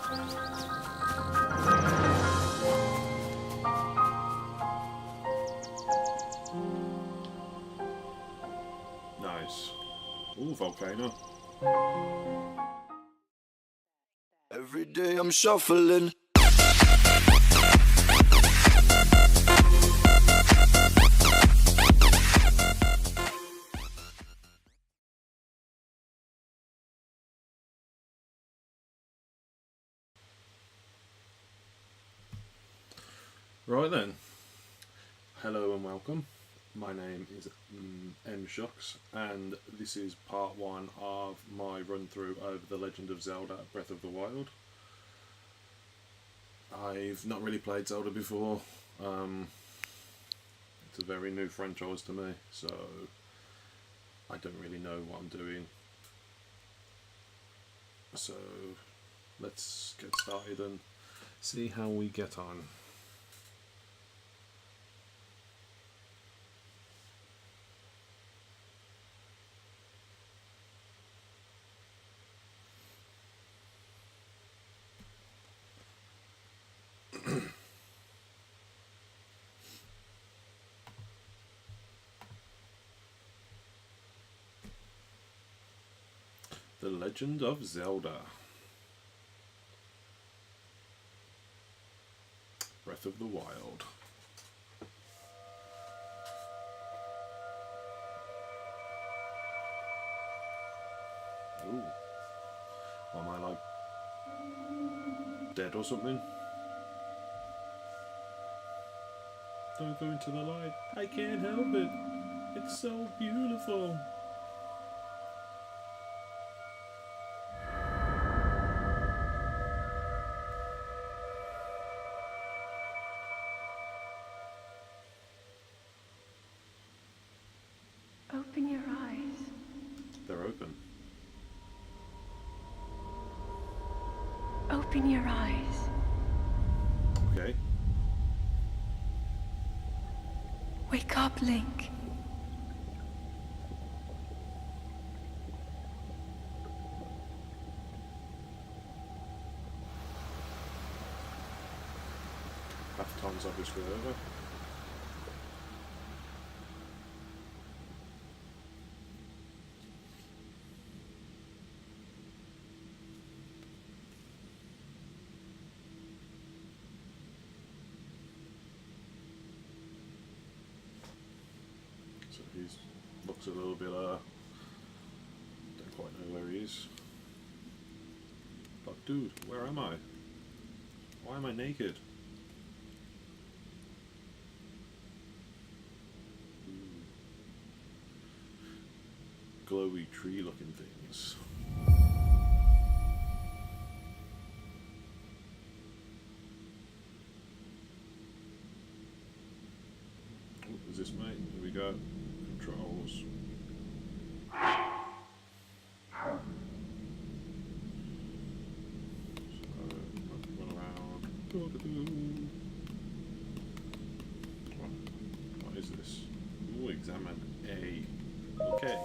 Nice. Ooh, volcano. Every day I'm shuffling. Right then. Hello and welcome. My name is M Shux, and this is part one of my run through over the Legend of Zelda Breath of the Wild. I've not really played Zelda before. It's a very new franchise to me, so I don't really know what I'm doing. So let's get started and see how we get on. The Legend of Zelda Breath of the Wild. Ooh. Am I like dead or something? Don't go into the light. I can't help it. It's so beautiful. Open your eyes. They're open. Open your eyes. Okay. Wake up, Link. Half time's obviously over. So he looks a little bit, don't quite know where he is. But dude, where am I? Why am I naked? Glowy tree looking things. What is this, mate? Here we go. Controls. So, run around. What is this? Ooh, examine A. Okay.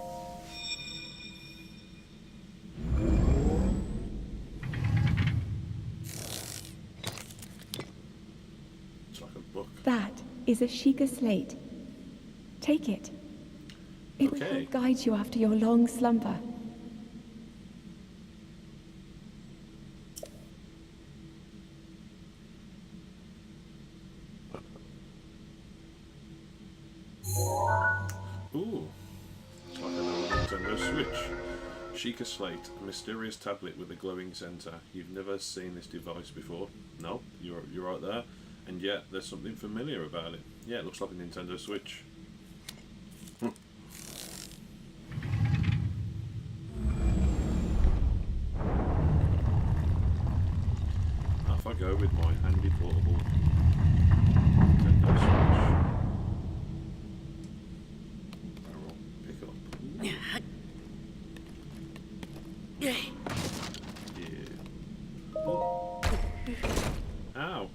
It's like a book. That is a Sheikah slate. Take it. It will Okay. help guide you after your long slumber. Ooh. It's like another Nintendo Switch. Sheikah Slate, a mysterious tablet with a glowing centre. You've never seen this device before. No, you're right there. And yet, there's something familiar about it. Yeah, it looks like a Nintendo Switch. Off I go with my handy portable Nintendo Switch. Barrel pick up. Yeah. Oh. Ow.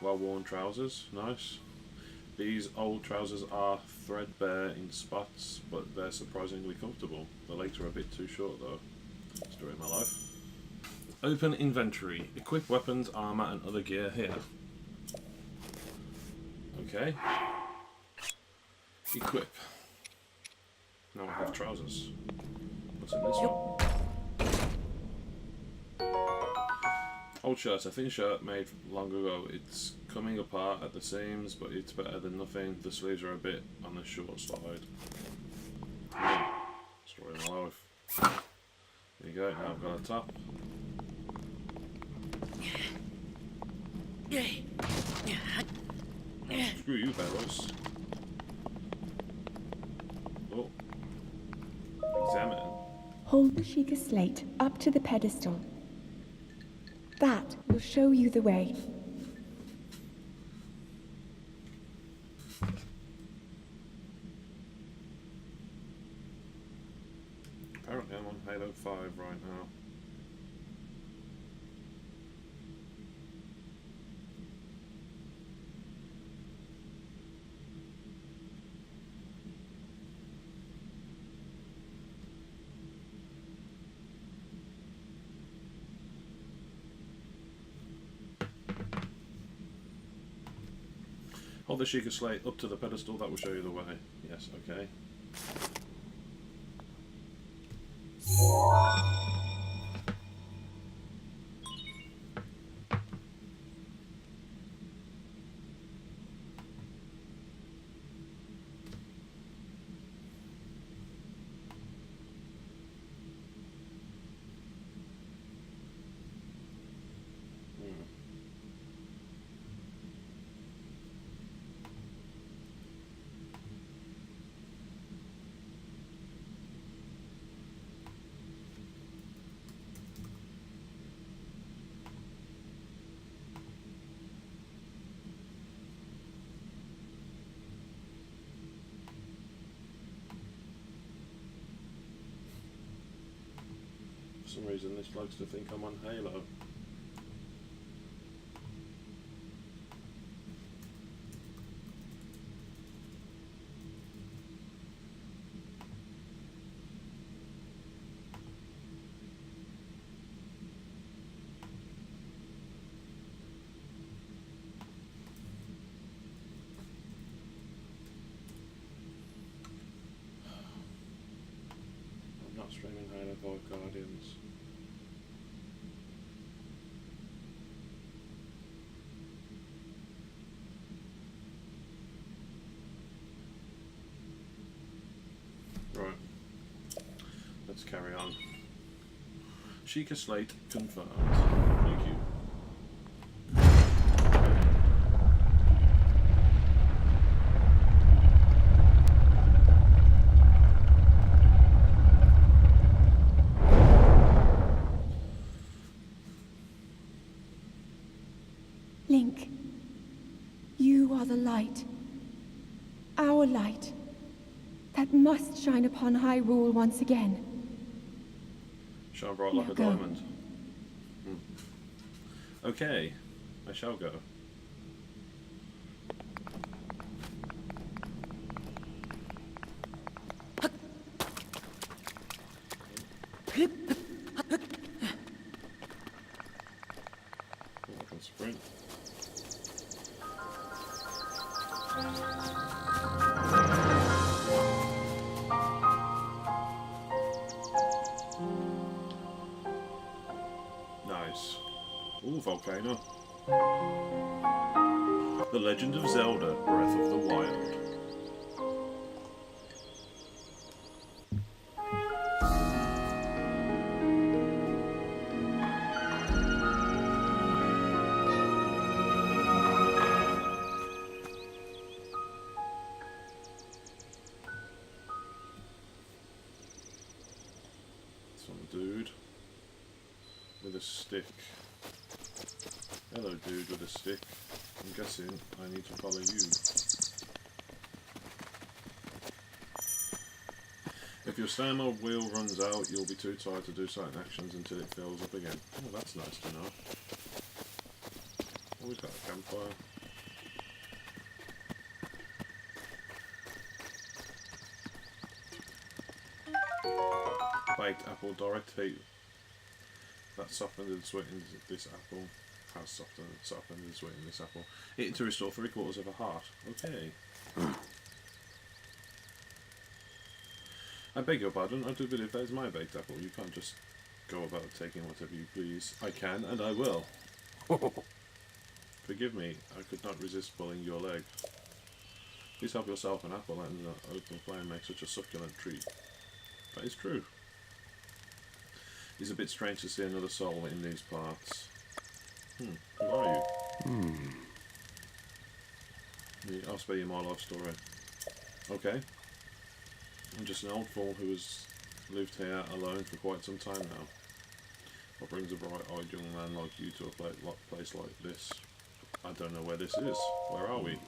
Well-worn trousers, nice. These old trousers are threadbare in spots, but they're surprisingly comfortable. The legs are a bit too short though. Story of my life. Open inventory. Equip weapons, armor, and other gear here. Okay. Equip. Now I have trousers. What's in this one? Old shirt. A thin shirt made long ago. It's coming apart at the seams, but it's better than nothing. The sleeves are a bit on the short side. Story of my life. There you go. Now I've got a top. Screw you, fellows. Oh. Examine. Hold the Sheikah slate up to the pedestal. That will show you the way. Apparently I'm on Halo 5 right now. Hold the Sheikah slate up to the pedestal, that will show you the way. Yes, okay. For some reason this likes to think I'm on Halo. I'm not streaming Halo 5 Guardians. Right, let's carry on. Sheikah slate confirmed. Thank you. Link, you are the light. Our light. That must shine upon Hyrule once again. Shine bright like Now a go. diamond. Okay, I shall go. I can sprint. Nice. Ooh, volcano. The Legend of Zelda, Breath of the Wild. Some dude with a stick. Hello, dude with a stick. I'm guessing I need to follow you. If your stamina wheel runs out, you'll be too tired to do certain actions until it fills up again. Oh, that's nice to know. Oh, we've got a campfire. Baked apple direct heat. That softened and sweetened this apple. Has softened and sweetened this apple. Eaten to restore 3/4 of a heart. Okay. I beg your pardon, I do believe that is my baked apple. You can't just go about taking whatever you please. I can, and I will. Forgive me, I could not resist pulling your leg. Please help yourself. An apple out in the open flame makes such a succulent treat. That is true. It's a bit strange to see another soul in these parts. Who are you? I'll spare you my life story. Okay. I'm just an old fool who has lived here alone for quite some time now. What brings a bright-eyed young man like you to a place like this? I don't know where this is. Where are we?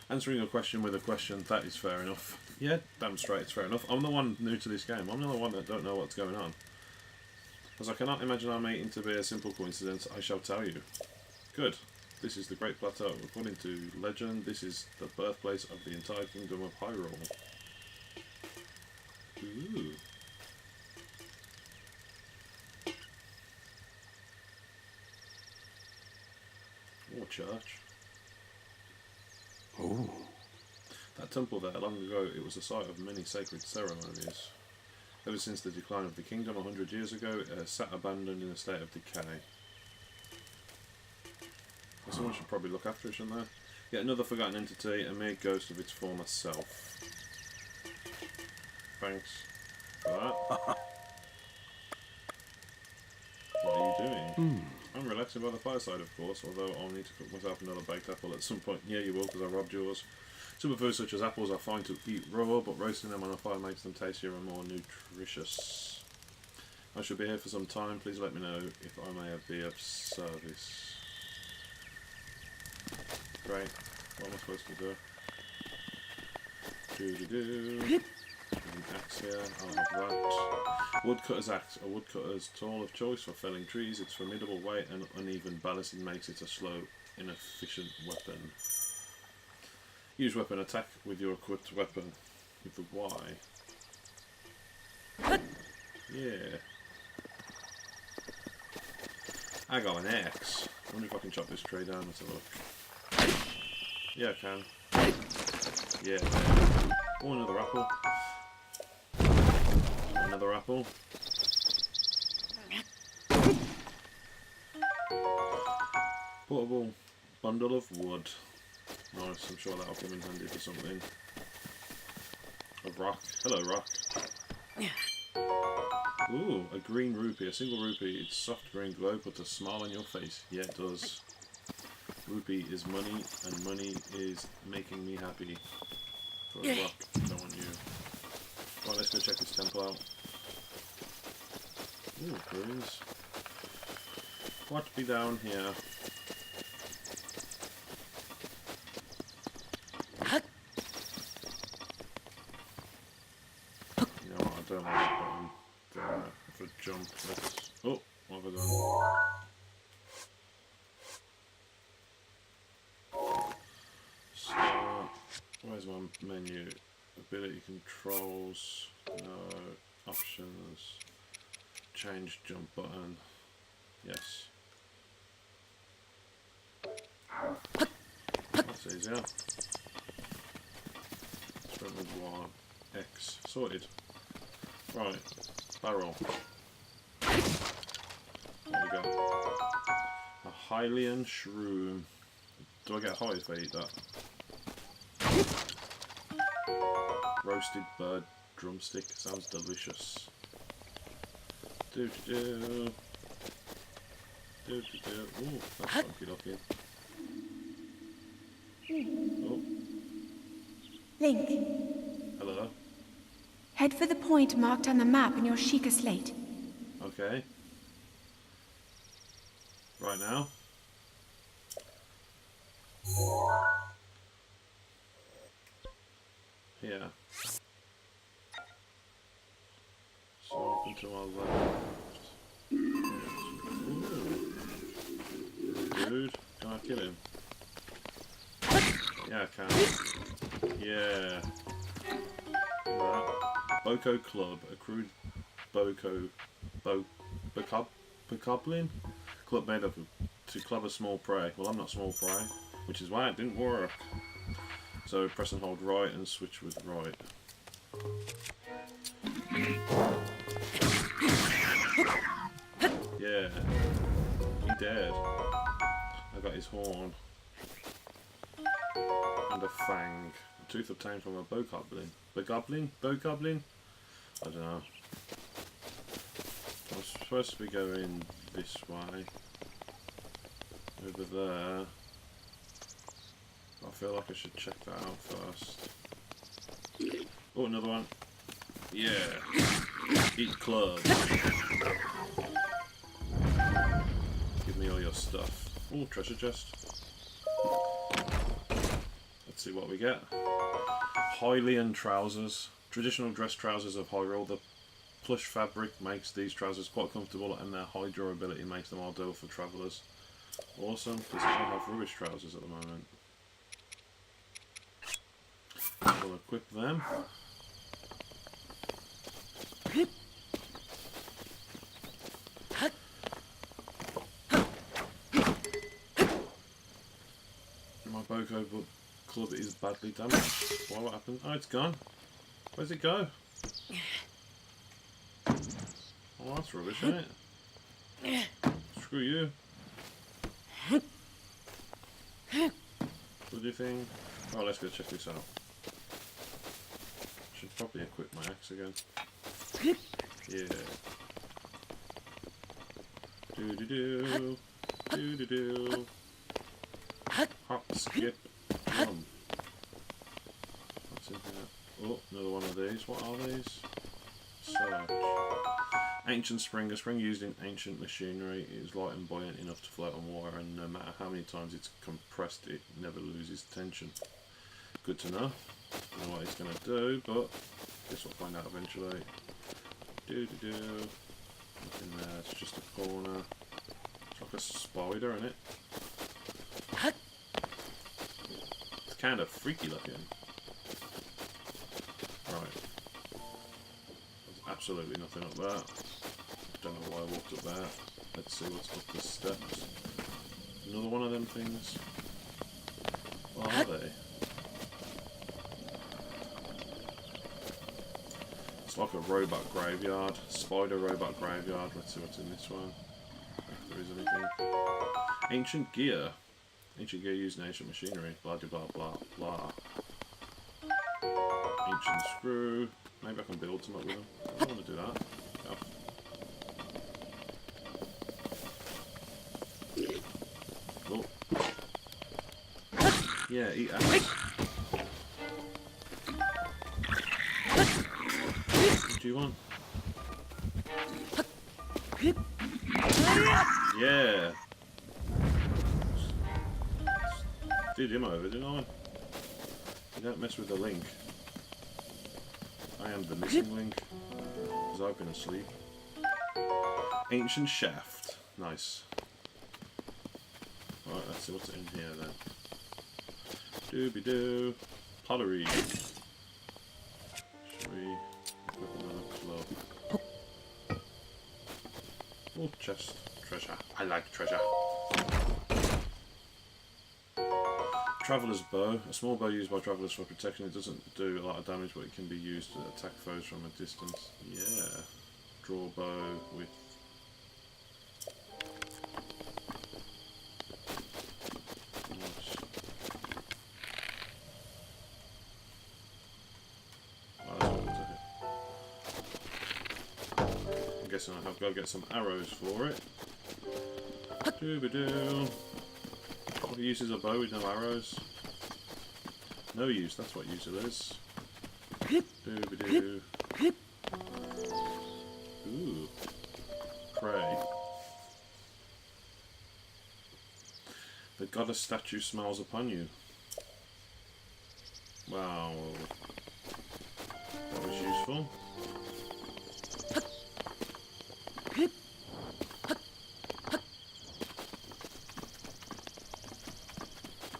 Answering a question with a question, that is fair enough. Yeah, damn straight, it's fair enough. I'm the one new to this game. I'm the one that don't know what's going on. As I cannot imagine our meeting to be a simple coincidence, I shall tell you. Good. This is the Great Plateau. According to legend, this is the birthplace of the entire kingdom of Hyrule. Ooh. Oh, church. Oh. That temple there, long ago, it was the site of many sacred ceremonies. Ever since the decline of the kingdom 100 years ago, it has sat abandoned in a state of decay. Well, someone should probably look after it, shouldn't they? Yet another forgotten entity, a mere ghost of its former self. Thanks for that. What are you doing? I'm relaxing by the fireside, of course, although I'll need to cook myself another baked apple at some point. Yeah, you will, because I robbed yours. Superfoods such as apples are fine to eat raw, but roasting them on a fire makes them tastier and more nutritious. I shall be here for some time. Please let me know if I may be of service. Great. What am I supposed to do? Do-do-do. An axe here, I'll have that. Woodcutter's axe. A woodcutter's tool of choice for felling trees. Its formidable weight and uneven balancing makes it a slow, inefficient weapon. Use weapon attack with your equipped weapon. With the Y. Yeah. I got an axe. I wonder if I can chop this tree down. Let's have a look. Yeah, I can. Yeah. Oh, another apple. Another apple. Portable bundle of wood. Nice, I'm sure that'll come in handy for something. A rock. Hello, rock. Ooh, a green rupee. A single rupee. Its soft green glow puts a smile on your face. Yeah, it does. Rupee is money, and money is making me happy. For a rock, don't want you. Right, let's go check this temple out. Ooh, ruins. What be down here? You know what, I don't like that button. For jump, let's... Oh, what have I done? So, where's my menu? Ability controls, no, options, change jump button, yes. That's easier. Sprint with Y, X, sorted. Right, barrel. There we go. A Hylian shroom. Do I get high if I eat that? Roasted bird drumstick sounds delicious. Do. Ooh, that's funky looking. Oh, Link, hello. head for the point marked on the map in your Sheikah slate. Okay. Right now. Here. So up until my left. Ooh. Dude, can I kill him? Yeah, I can. Yeah. Look at that. Boko Club, a crude Boko Bokoblin? Club made up to club a small prey. Well, I'm not small prey, which is why it didn't work. So press and hold right and switch with right. Yeah, he dead. I got his horn and a fang. A tooth obtained from a bokoblin. Bokoblin? I don't know. I'm supposed to be going this way. Over there. I feel like I should check that out first. Oh, another one. Yeah. Eat club. Give me all your stuff. Oh, treasure chest. Let's see what we get. Hylian trousers. Traditional dress trousers of Hyrule. The plush fabric makes these trousers quite comfortable and their high durability makes them ideal for travellers. Awesome, because I don't have rubbish trousers at the moment. We'll equip them. My Boko club is badly damaged. Why, what happened? Oh, it's gone. Where's it go? Oh, that's rubbish, isn't it? Screw you. Bloody thing. Oh, let's go check this out. Should probably equip my axe again. Yeah. Do-do-do. Do-do-do. Hop, skip, jump. What's in here? Oh, another one of these. What are these? Search. Ancient spring. A spring used in ancient machinery. It is light and buoyant enough to float on water, and no matter how many times it's compressed, it never loses tension. Good to know. I don't know what it's going to do, but I guess we'll find out eventually. Do-do-do. Nothing there, it's just a corner. It's like a spider, isn't it? It's kind of freaky looking. Right. There's absolutely nothing up there. Don't know why I walked up there. Let's see what's up the steps. Another one of them things. What are they? It's like a robot graveyard. Spider robot graveyard. Let's see what's in this one. If there is anything. Ancient gear. Ancient gear used in ancient machinery. Blah blah blah blah. Ancient screw. Maybe I can build some up with them. I don't want to do that. Oh. Yeah, eat apples. What do you want? Yeah. Did him over, didn't I? You don't mess with the link. I am the missing link. Because I've been asleep. Ancient shaft. Nice. Alright, let's see what's in here then. Doobie-doo. Pottery. Shall we equip another club? Oh, chest. Treasure. I like treasure. Traveller's bow. A small bow used by travellers for protection. It doesn't do a lot of damage, but it can be used to attack foes from a distance. Yeah. Draw bow with... I'm guessing I've got to get some arrows for it. Doo-ba-doo. What use is a bow with no arrows? No use, that's what use it is. Doo-ba-doo. Ooh. Prey. The goddess statue smiles upon you. Wow. That was useful.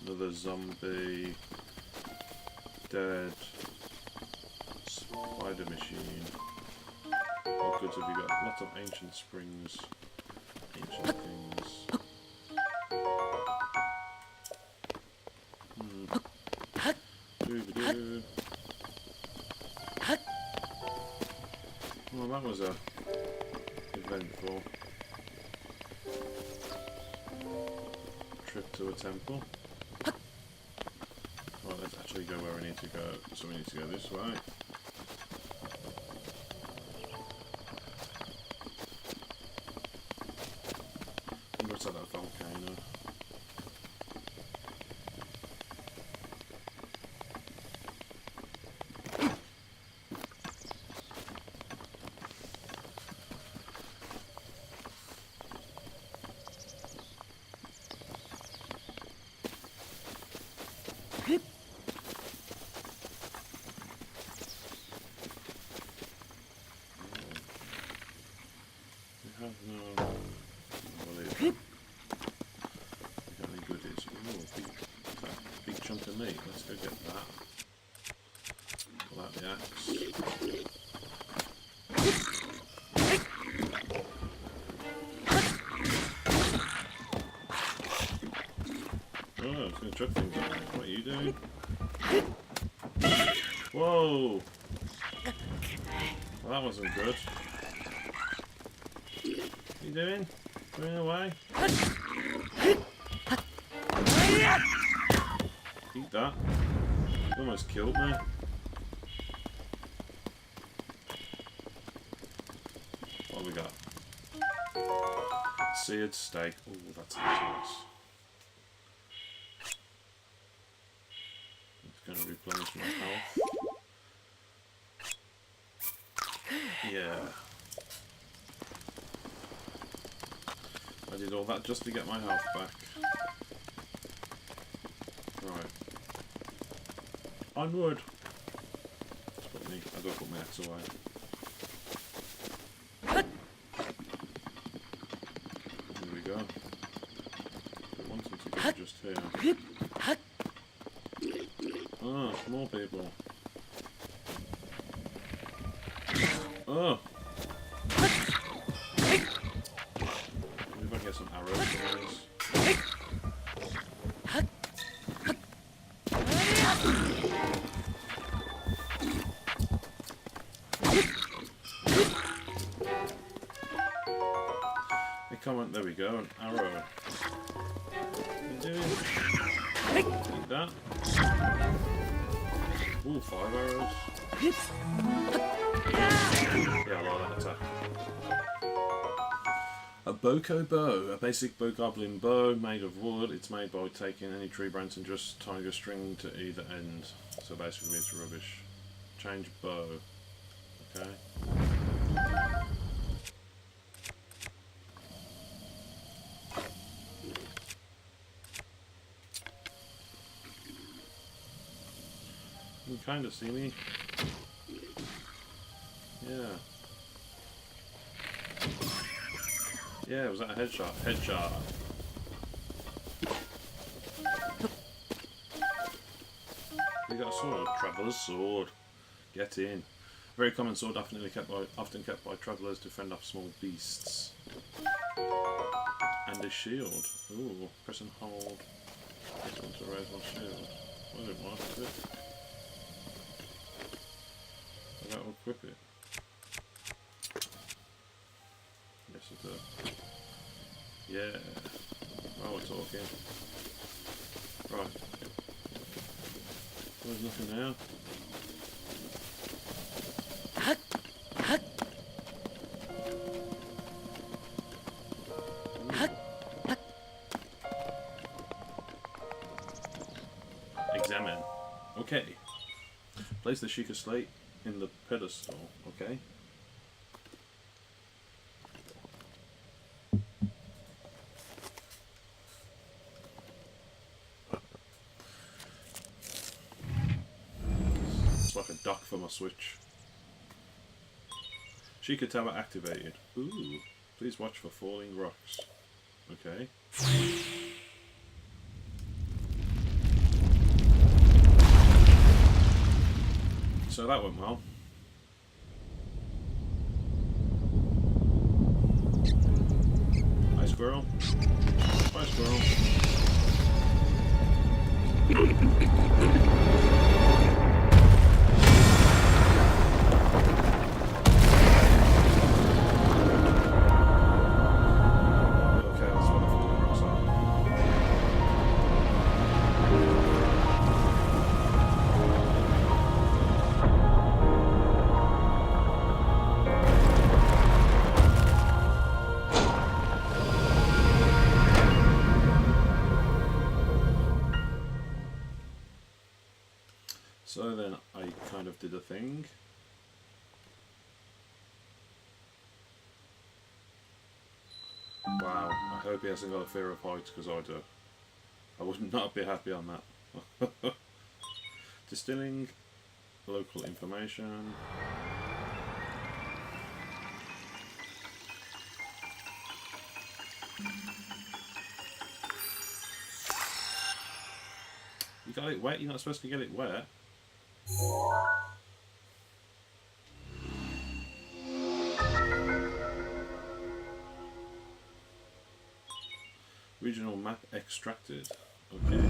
Another zombie. Dead. Spider machine. Or goods have you got? Lots of ancient springs. Ancient things. Doo-ba-doo. Well, that was a eventful trip to a temple. Right, let's actually go where we need to go. So we need to go this way. What's that volcano? We have no... Believe got any goodies? Ooh, big chunk of meat. Let's go get that. Pull out the axe. Oh, it's going to chuck things at me. What are you doing? Whoa! Well, that wasn't good. What are you doing? Going away? Eat that. It almost killed me. What have we got? Seared steak. Ooh, that sounds nice. It's going to replenish my health. Yeah. I did all that just to get my health back. Right. Onward! I've got to put my axe away. Here we go. I want them to go just here. Oh, more people. Oh! Maybe if I can get some arrows from these. Comment, there we go, an arrow. What are you doing? Eat that. Ooh, 5 arrows. Yeah, I like that attack. A boko bow, a basic bokoblin bow made of wood. It's made by taking any tree branch and just tying a string to either end. So basically it's rubbish. Change bow. Okay. You can kind of see me. Yeah. Yeah, was that a headshot? Headshot. You got a sword? Traveller's sword. Get in. Very common sword, often kept by travellers to fend off small beasts. And a shield. Ooh, press and hold. I want to raise my shield. I don't mind it. I don't equip it. Yes, it does. Yeah. Now we're talking. Right. There's nothing now. Examine. Okay. Place the Sheikah slate in the pedestal. Okay. It's like a dock for my Switch. Sheikah tower activated. Ooh. Please watch for falling rocks. Okay. So that went well. squirrel. Bye, squirrel. So then I kind of did a thing. Wow, I hope he hasn't got a fear of heights, because I do. I would not be happy on that. Distilling local information. You got it wet? You're not supposed to get it wet. Regional map extracted. Okay.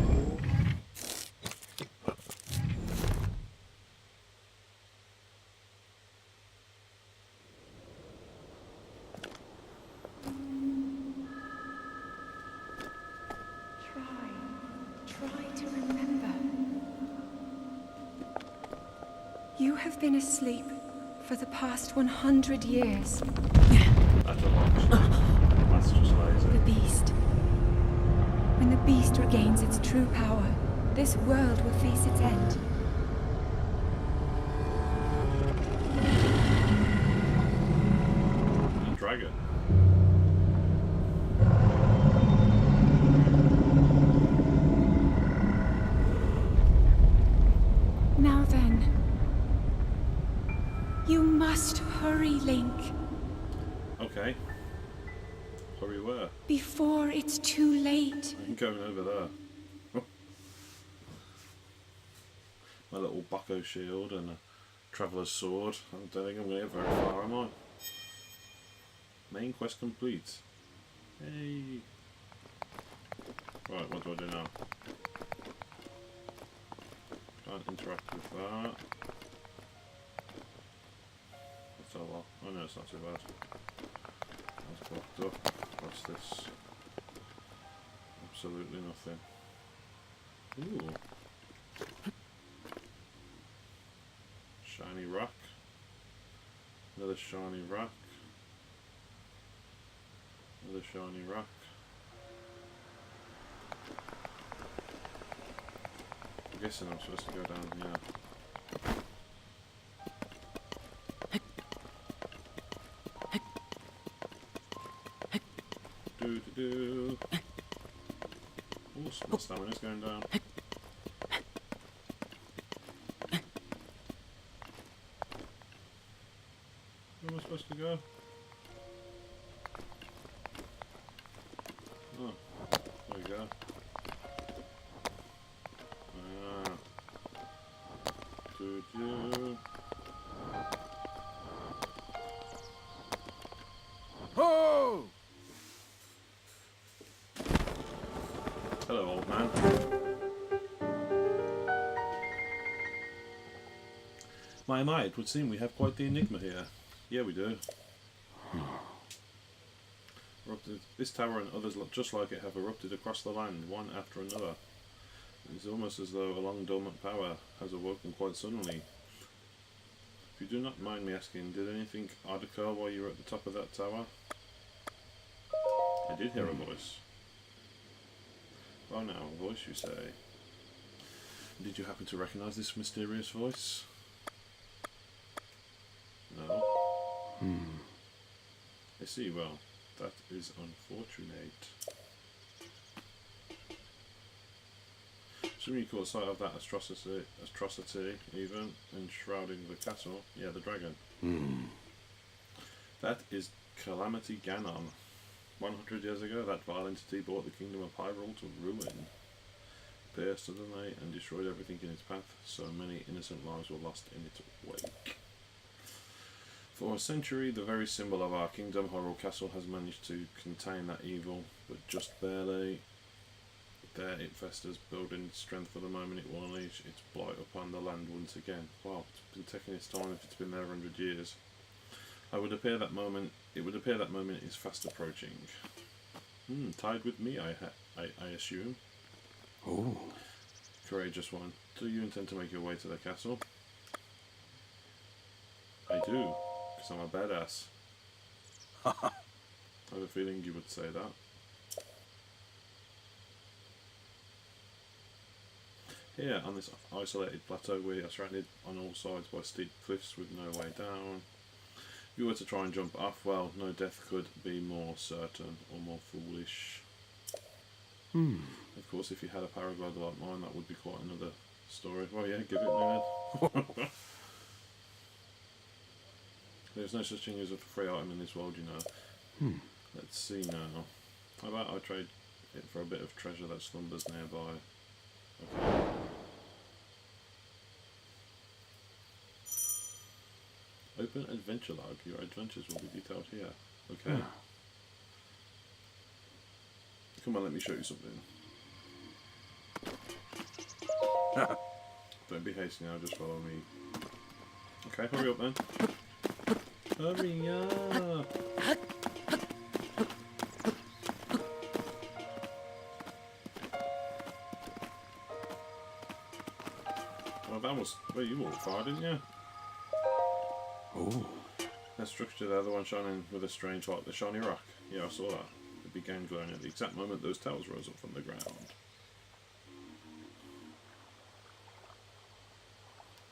Try to remember. You have been asleep for the past 100 years. That's a lot. That's just lazy. The beast. When the beast regains its true power, this world will face its end. A dragon. Now then, you must hurry, Link, Okay. Hurry where? before it's too late. I'm going over there. My little bucko shield and a traveller's sword. I don't think I'm going to get very far, am I? Main quest complete. Hey. Right, what do I do now? Can't interact with that. That's a lot. Oh no, it's not too bad. That's blocked up. What's this? Absolutely nothing. Ooh. Shiny rock. Another shiny rock. Another shiny rock. I'm guessing I'm supposed to go down here. Do. Oh, my stamina's going down. Where am I supposed to go? Oh, there we go. Do. Ho! Hello, old man. My, it would seem we have quite the enigma here. Yeah, we do. This tower and others just like it have erupted across the land, one after another. It's almost as though a long dormant power has awoken quite suddenly. If you do not mind me asking, did anything odd occur while you were at the top of that tower? I did hear a voice. Oh now, a voice you say. Did you happen to recognise this mysterious voice? No? I see, well, that is unfortunate. Assuming you caught sight of that atrocity even, enshrouding the castle. Yeah, the dragon. That is Calamity Ganon. 100 years ago, that vile entity brought the kingdom of Hyrule to ruin. Appeared suddenly and destroyed everything in its path, so many innocent lives were lost in its wake. For a century, the very symbol of our kingdom, Hyrule Castle, has managed to contain that evil, but just barely. There it festers, building strength for the moment it will unleash its blight upon the land once again. Wow, it's been taking its time if it's been there 100 years. It would appear that moment is fast approaching. Tied with me, I assume. Oh. Courageous one. Do you intend to make your way to the castle? I do, because I'm a badass. I have a feeling you would say that. Here, on this isolated plateau, we are surrounded on all sides by steep cliffs with no way down. If you were to try and jump off, well, no death could be more certain or more foolish. Of course, if you had a paraglider like mine, that would be quite another story. Well, yeah, give it me then. There's no such thing as a free item in this world, you know. Let's see now. How about I trade it for a bit of treasure that slumbers nearby? Okay. Open adventure log. Your adventures will be detailed here. Okay. Come on, let me show you something. Don't be hasty now, just follow me. Okay, hurry up then. Hurry up! Well, that was... Well, you walked far, didn't you? Oh. That structure there, the one shining with a strange light, the shiny rock. Yeah, I saw that. It began glowing at the exact moment those towers rose up from the ground.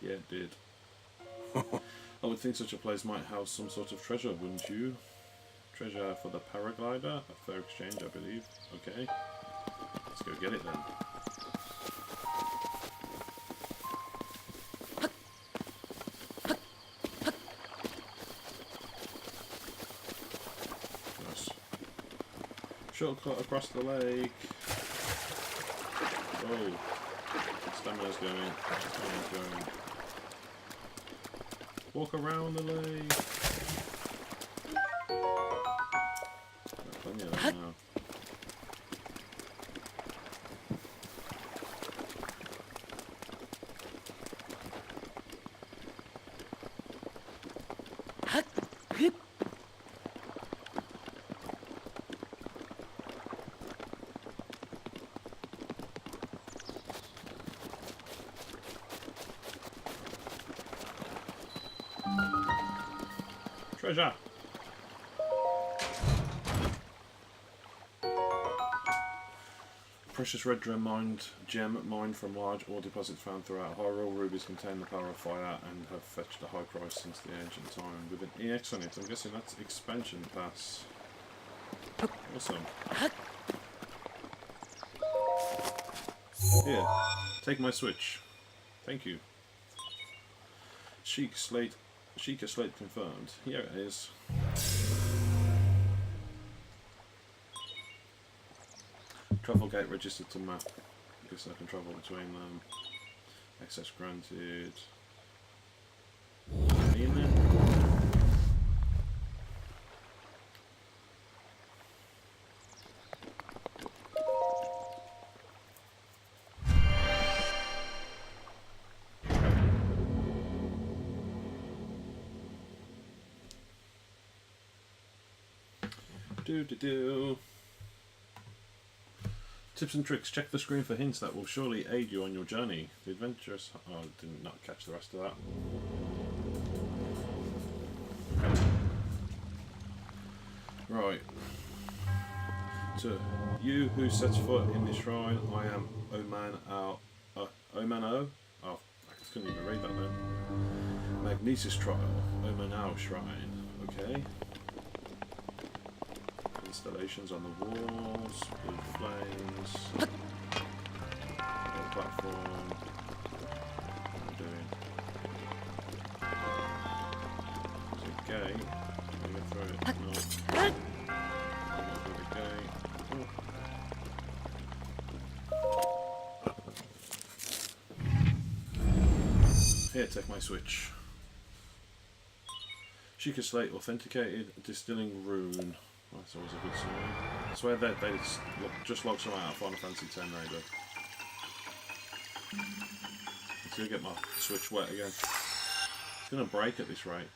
Yeah, it did. I would think such a place might house some sort of treasure, wouldn't you? Treasure for the paraglider? A fair exchange, I believe. Okay. Let's go get it then. Nice. Shortcut across the lake. Whoa. Stamina's going. Stamina's going. Walk around the lake. There's plenty of that now. Treasure! Precious red gem mined from large ore deposits found throughout Hyrule. Rubies contain the power of fire and have fetched a high price since the ancient time. With an EX on it, I'm guessing that's expansion pass. Awesome. Here, take my switch. Thank you. Sheikah Slate confirmed. Here it is. Travel gate registered to map. I guess I can travel between them. Access granted. Any in there? Do. Tips and tricks. Check the screen for hints that will surely aid you on your journey. The adventurous... Oh, I did not catch the rest of that. Okay. Right. To you who sets foot in this shrine, I am Oman-O. Oman-O? Oh, I couldn't even read that then. Magnesis Trial. Oman-O Shrine. Okay. Installations on the walls, blue flames, platform. What am I doing? There's a gate. Can I go through it? No. Go through the gate. Oh. Here, take my switch. Sheikah Slate authenticated distilling rune. Oh, that's always a good sign. I swear that they just logged something out of Final Fantasy X, they do. Until I get my Switch wet again. It's gonna break at this rate.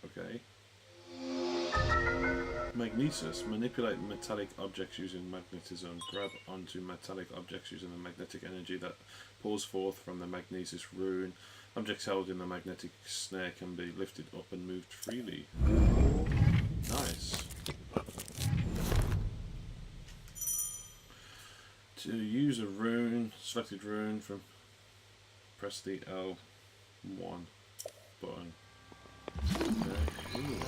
Okay. Magnesis. Manipulate metallic objects using magnetism. Grab onto metallic objects using the magnetic energy that pours forth from the magnesis rune. Objects held in the magnetic snare can be lifted up and moved freely. Nice. To use a rune, selected rune from, press the L1 button. Okay. Ooh.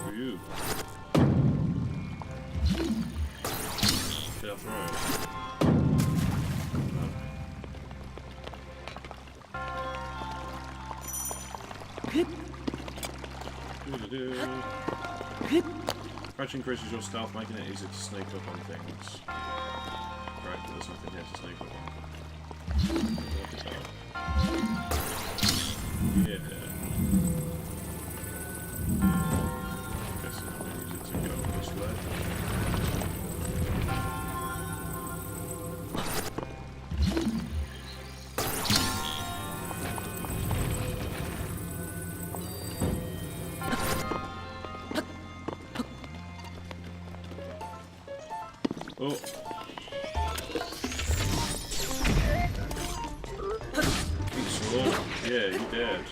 For you. Death row. Crouch increases your stealth, making it easier to sneak up on things. Right, but there's nothing here to sneak up on. Yeah. Guessing I'm going to use it to go this way. Oh. Yeah, you dead.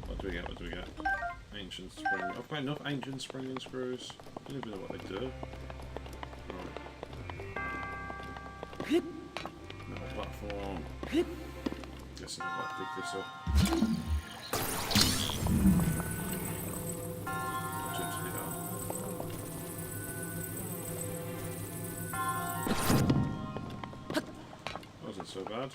What do we get? What do we get? Ancient spring. I've got enough ancient springing screws. I don't even know what they do. Right. Another platform. Guessing I've got to pick this up. Wasn't so bad.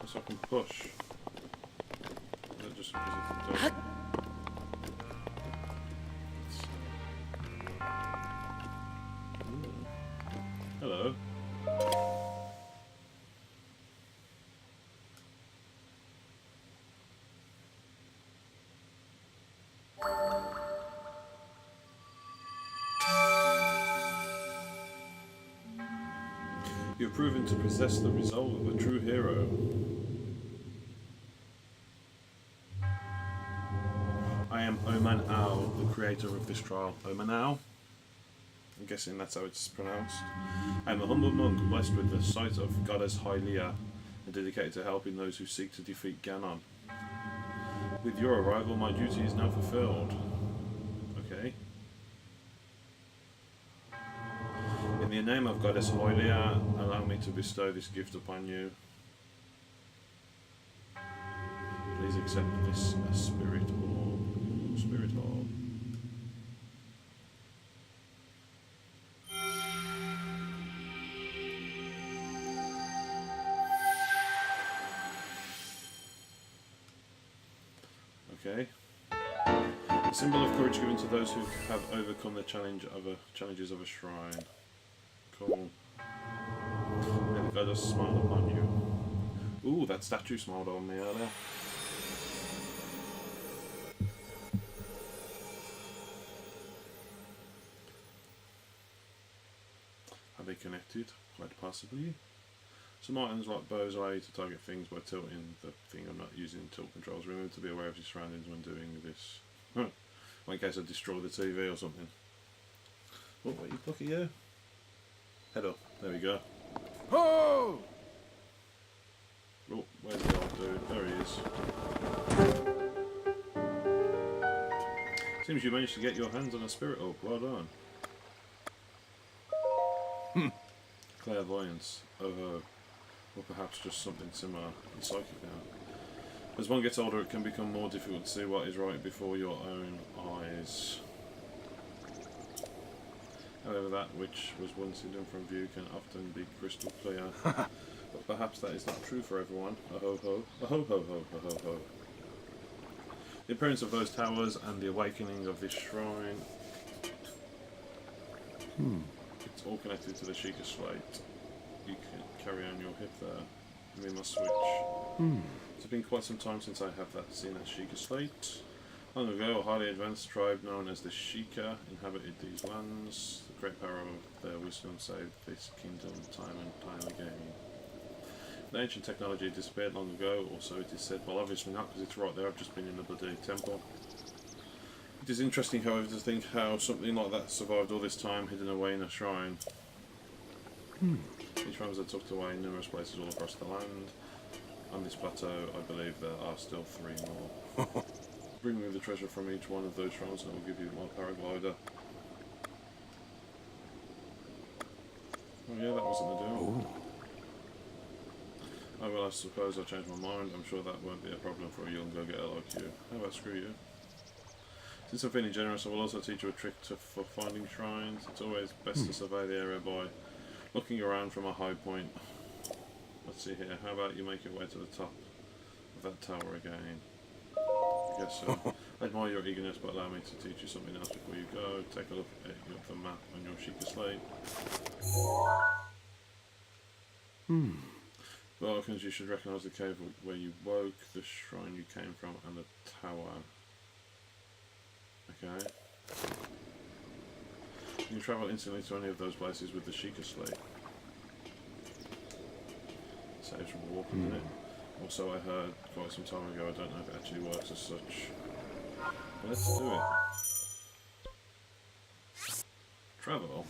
So I can push. Is it just because it's hello. You have proven to possess the resolve of a true hero. I am Oman Ao, the creator of this trial. Oman Ao? I'm guessing that's how it's pronounced. I am a humble monk blessed with the sight of goddess Hylia and dedicated to helping those who seek to defeat Ganon. With your arrival, my duty is now fulfilled. Okay. In the name of goddess Hylia, allow me to bestow this gift upon you. Please accept this spirit orb. Spirit orb. Okay. A symbol of courage given to those who have overcome the challenges of a shrine. Cool. May the goddess smile upon you. Ooh, that statue smiled on me earlier. Are they connected? Quite possibly. Some items like bows allow you to target things by tilting the thing. I'm not using tilt controls. Remember to be aware of your surroundings when doing this. In case I destroy the TV or something. Oh, wait, look at you. Head up. There we go. Oh! Oh, where's the old dude? There he is. Seems you managed to get your hands on a spirit orb. Well done. Clairvoyance. Oh, or perhaps just something similar in psychic now. As one gets older, it can become more difficult to see what is right before your own eyes. However, that which was once hidden from view can often be crystal clear. But perhaps that is not true for everyone. Ho ho. Ho ho ho ho ho ho. The appearance of those towers and the awakening of this shrine. It's all connected to the Sheikah Slate. You can carry on your hip there. We must switch. It's been quite some time since I have seen that Sheikah Slate. Long ago, a highly advanced tribe known as the Sheikah inhabited these lands. The great power of their wisdom saved this kingdom time and time again. The ancient technology disappeared long ago, or so it is said. Well, obviously not, because it's right there. I've just been in the bloody temple. It is interesting, however, to think how something like that survived all this time, hidden away in a shrine. These shrines are tucked away in numerous places all across the land. On this plateau, I believe there are still 3 more. Bring me the treasure from each one of those shrines and I will give you my paraglider. Oh yeah, that wasn't the deal. Oh well, I suppose I'll change my mind. I'm sure that won't be a problem for a young go-getter like you. How about screw you? Since I'm feeling generous, I will also teach you a trick for finding shrines. It's always best to survey the area by looking around from a high point. Let's see here. How about you make your way to the top of that tower again? I guess so. I admire your eagerness, but allow me to teach you something else before you go. Take a look at the map on your Sheikah Slate. Well, because you should recognise the cave where you woke, the shrine you came from, and the tower. Okay. You can travel instantly to any of those places with the Sheikah Slate. Saves from walking in it. Also, I heard quite some time ago, I don't know if it actually works as such. But let's do it. Travel.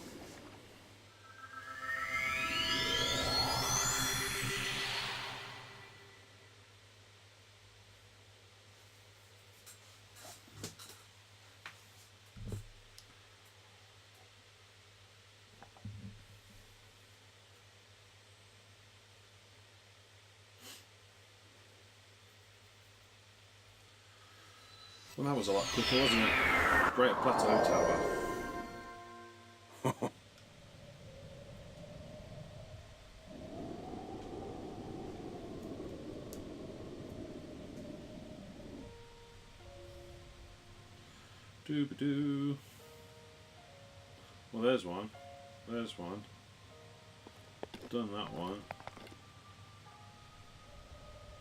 Well, that was a lot quicker, wasn't it? Great Plateau Tower. Doo-ba-doo. Well, there's one. There's one. Done that one.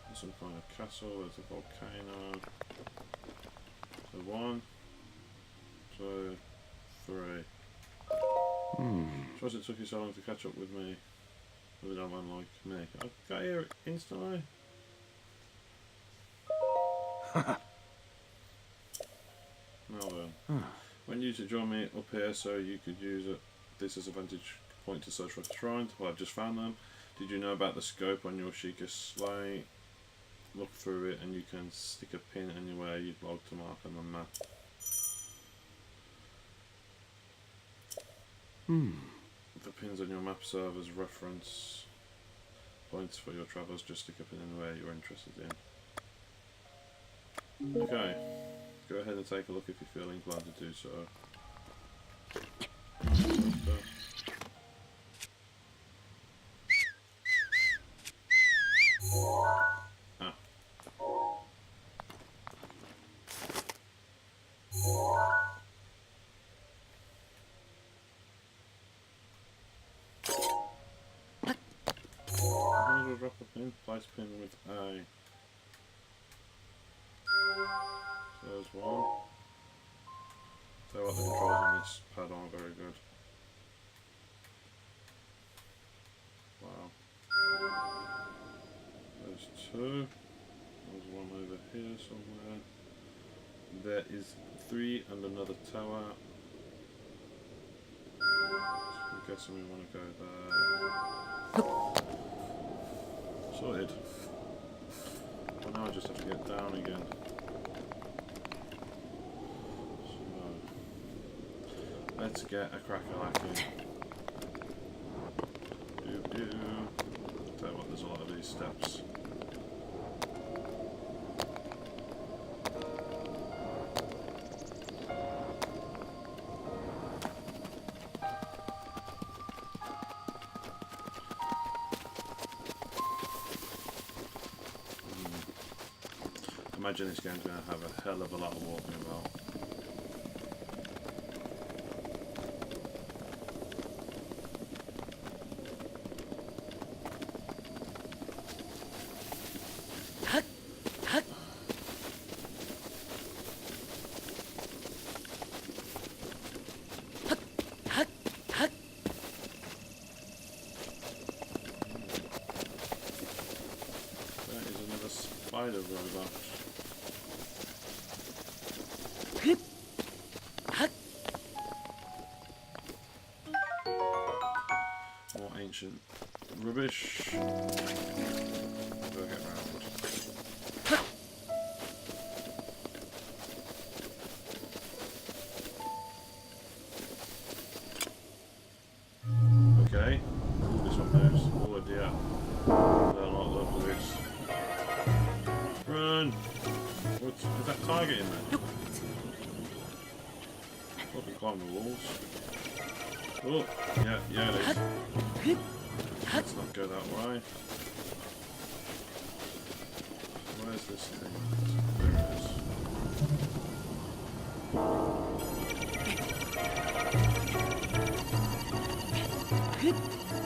There's some kind of castle, there's a volcano. So 1, 2, 3. Suppose it took you so long to catch up with me. With a dumb man like me. I got here instantly. Now then. I want you to join me up here so you could use this as a vantage point to search for shrines. Well, I've just found them. Did you know about the scope on your Sheikah Slate? Look through it and you can stick a pin anywhere you'd like to mark on the map. The pins on your map serve as reference points for your travels. Just stick a pin anywhere you're interested in. Okay, go ahead and take a look if you feel inclined to do so. Drop a pin, place pin with A. So there's one. So what, the controls on this pad aren't very good. Wow. There's 2. There's one over here somewhere. There is 3 and another tower. So I'm guessing we want to go there. Sorted. Well, now I just have to get down again. So, let's get a crack-a-lacking. Tell you what, there's a lot of these steps. imagine this game's going to have a hell of a lot of walking about. Spider robot. More ancient rubbish. We'll get round. Okay. Ooh, this one moves. Oh dear. I don't like this. Run! Is that target in there? Oh, we can climb the walls. Oh, yeah it is. Let's not go that way. Where's this thing? There it is.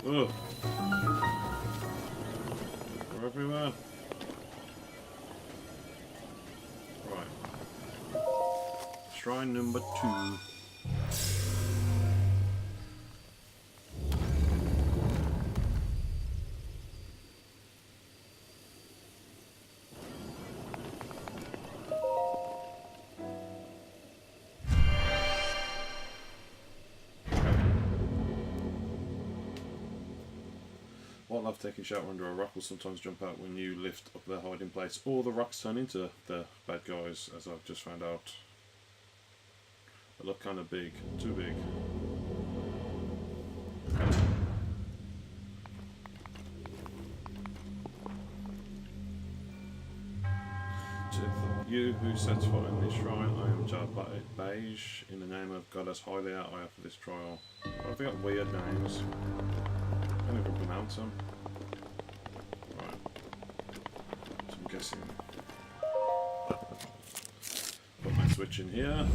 Oh! We're everywhere. Shrine number 2. Wildlife taking shelter under a rock will sometimes jump out when you lift up their hiding place, or the rocks turn into the bad guys, as I've just found out. They look kind of big, too big. To you who sets foot in this shrine, I am Jar Beige. In the name of Goddess Hylia, I offer this trial. Oh, they got weird names. I can't even pronounce them. Right. So I'm guessing. Put my switch in here.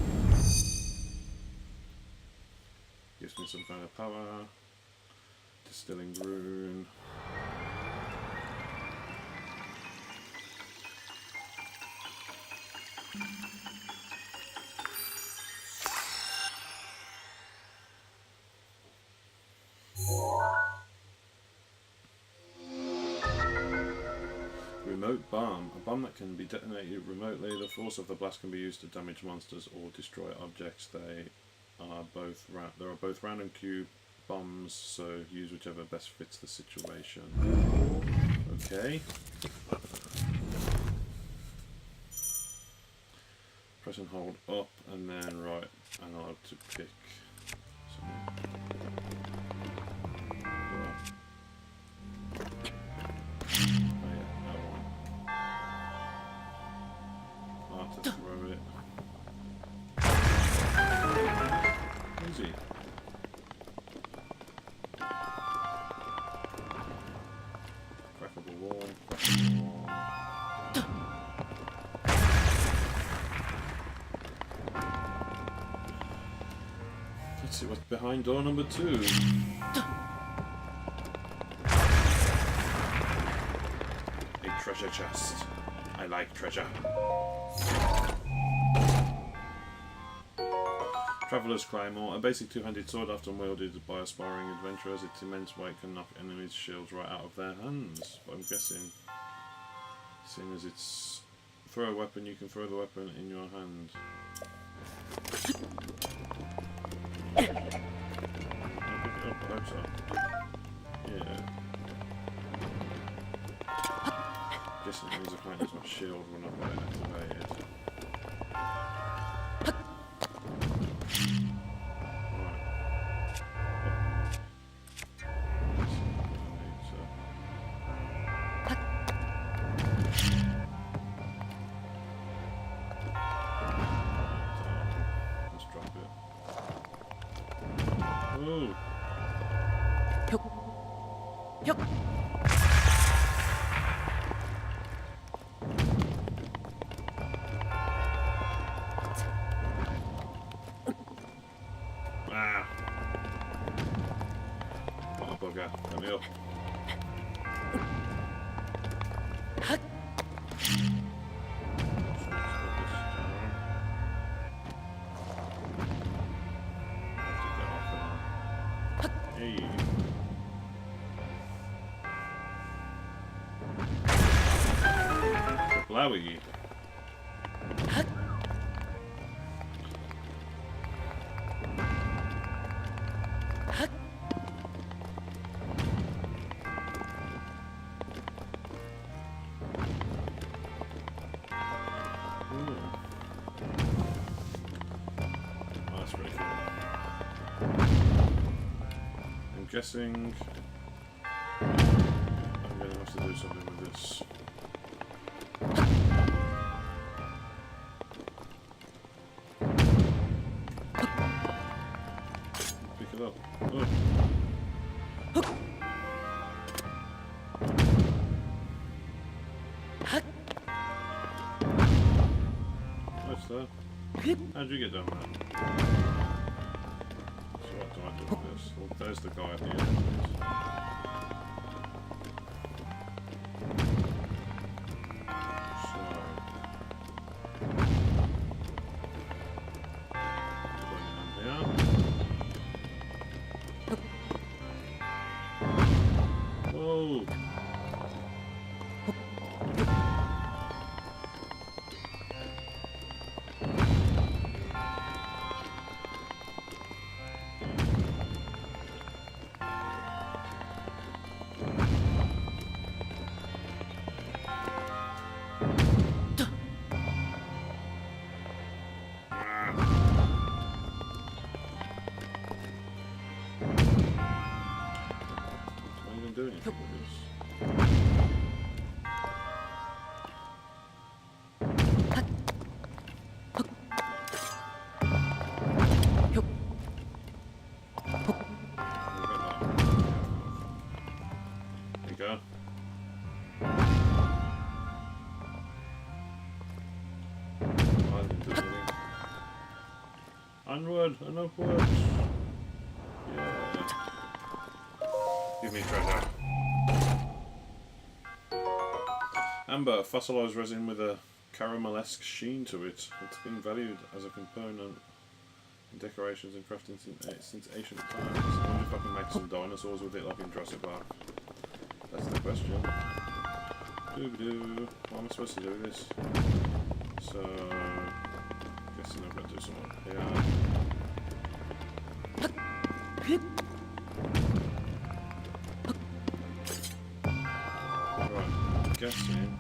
Gives me some kind of power. Distilling rune. Remote bomb. A bomb that can be detonated remotely. The force of the blast can be used to damage monsters or destroy objects. There are both round and cube bombs, so use whichever best fits the situation. Okay. Press and hold up, and then right analog to pick something. Throw it. Easy. Crackable wall. Crackable wall. Let's see what's behind door number 2. A treasure chest. I like treasure. Traveller's Claymore, a basic two-handed sword often wielded by aspiring adventurers. Its immense weight can knock enemies' shields right out of their hands. But I'm guessing, seeing as it's throw a weapon, you can throw the weapon in your hand. I'll pick it up, I hope so. Yeah. Guessing it means I can't use my shield when I've got it activated. Hey. Blowy. That's pretty cool. I'm guessing I'm going to have to do something with this. Pick it up. Oh. What's that? How'd you get down there? So what do I do with this? Well, there's the guy at the end. So... Going in here. Whoa! Do anything with this. There you go. I didn't do anything. Onward and upwards. Yeah. Give me treasure. Amber, fossilized resin with a caramelesque sheen to it. It's been valued as a component in decorations and crafting since ancient times. I wonder if I can make some dinosaurs with it like in Jurassic Park. That's the question. Doo-doo. What am I supposed to do with this? So, guessing I've got to do some up here. Right, guessing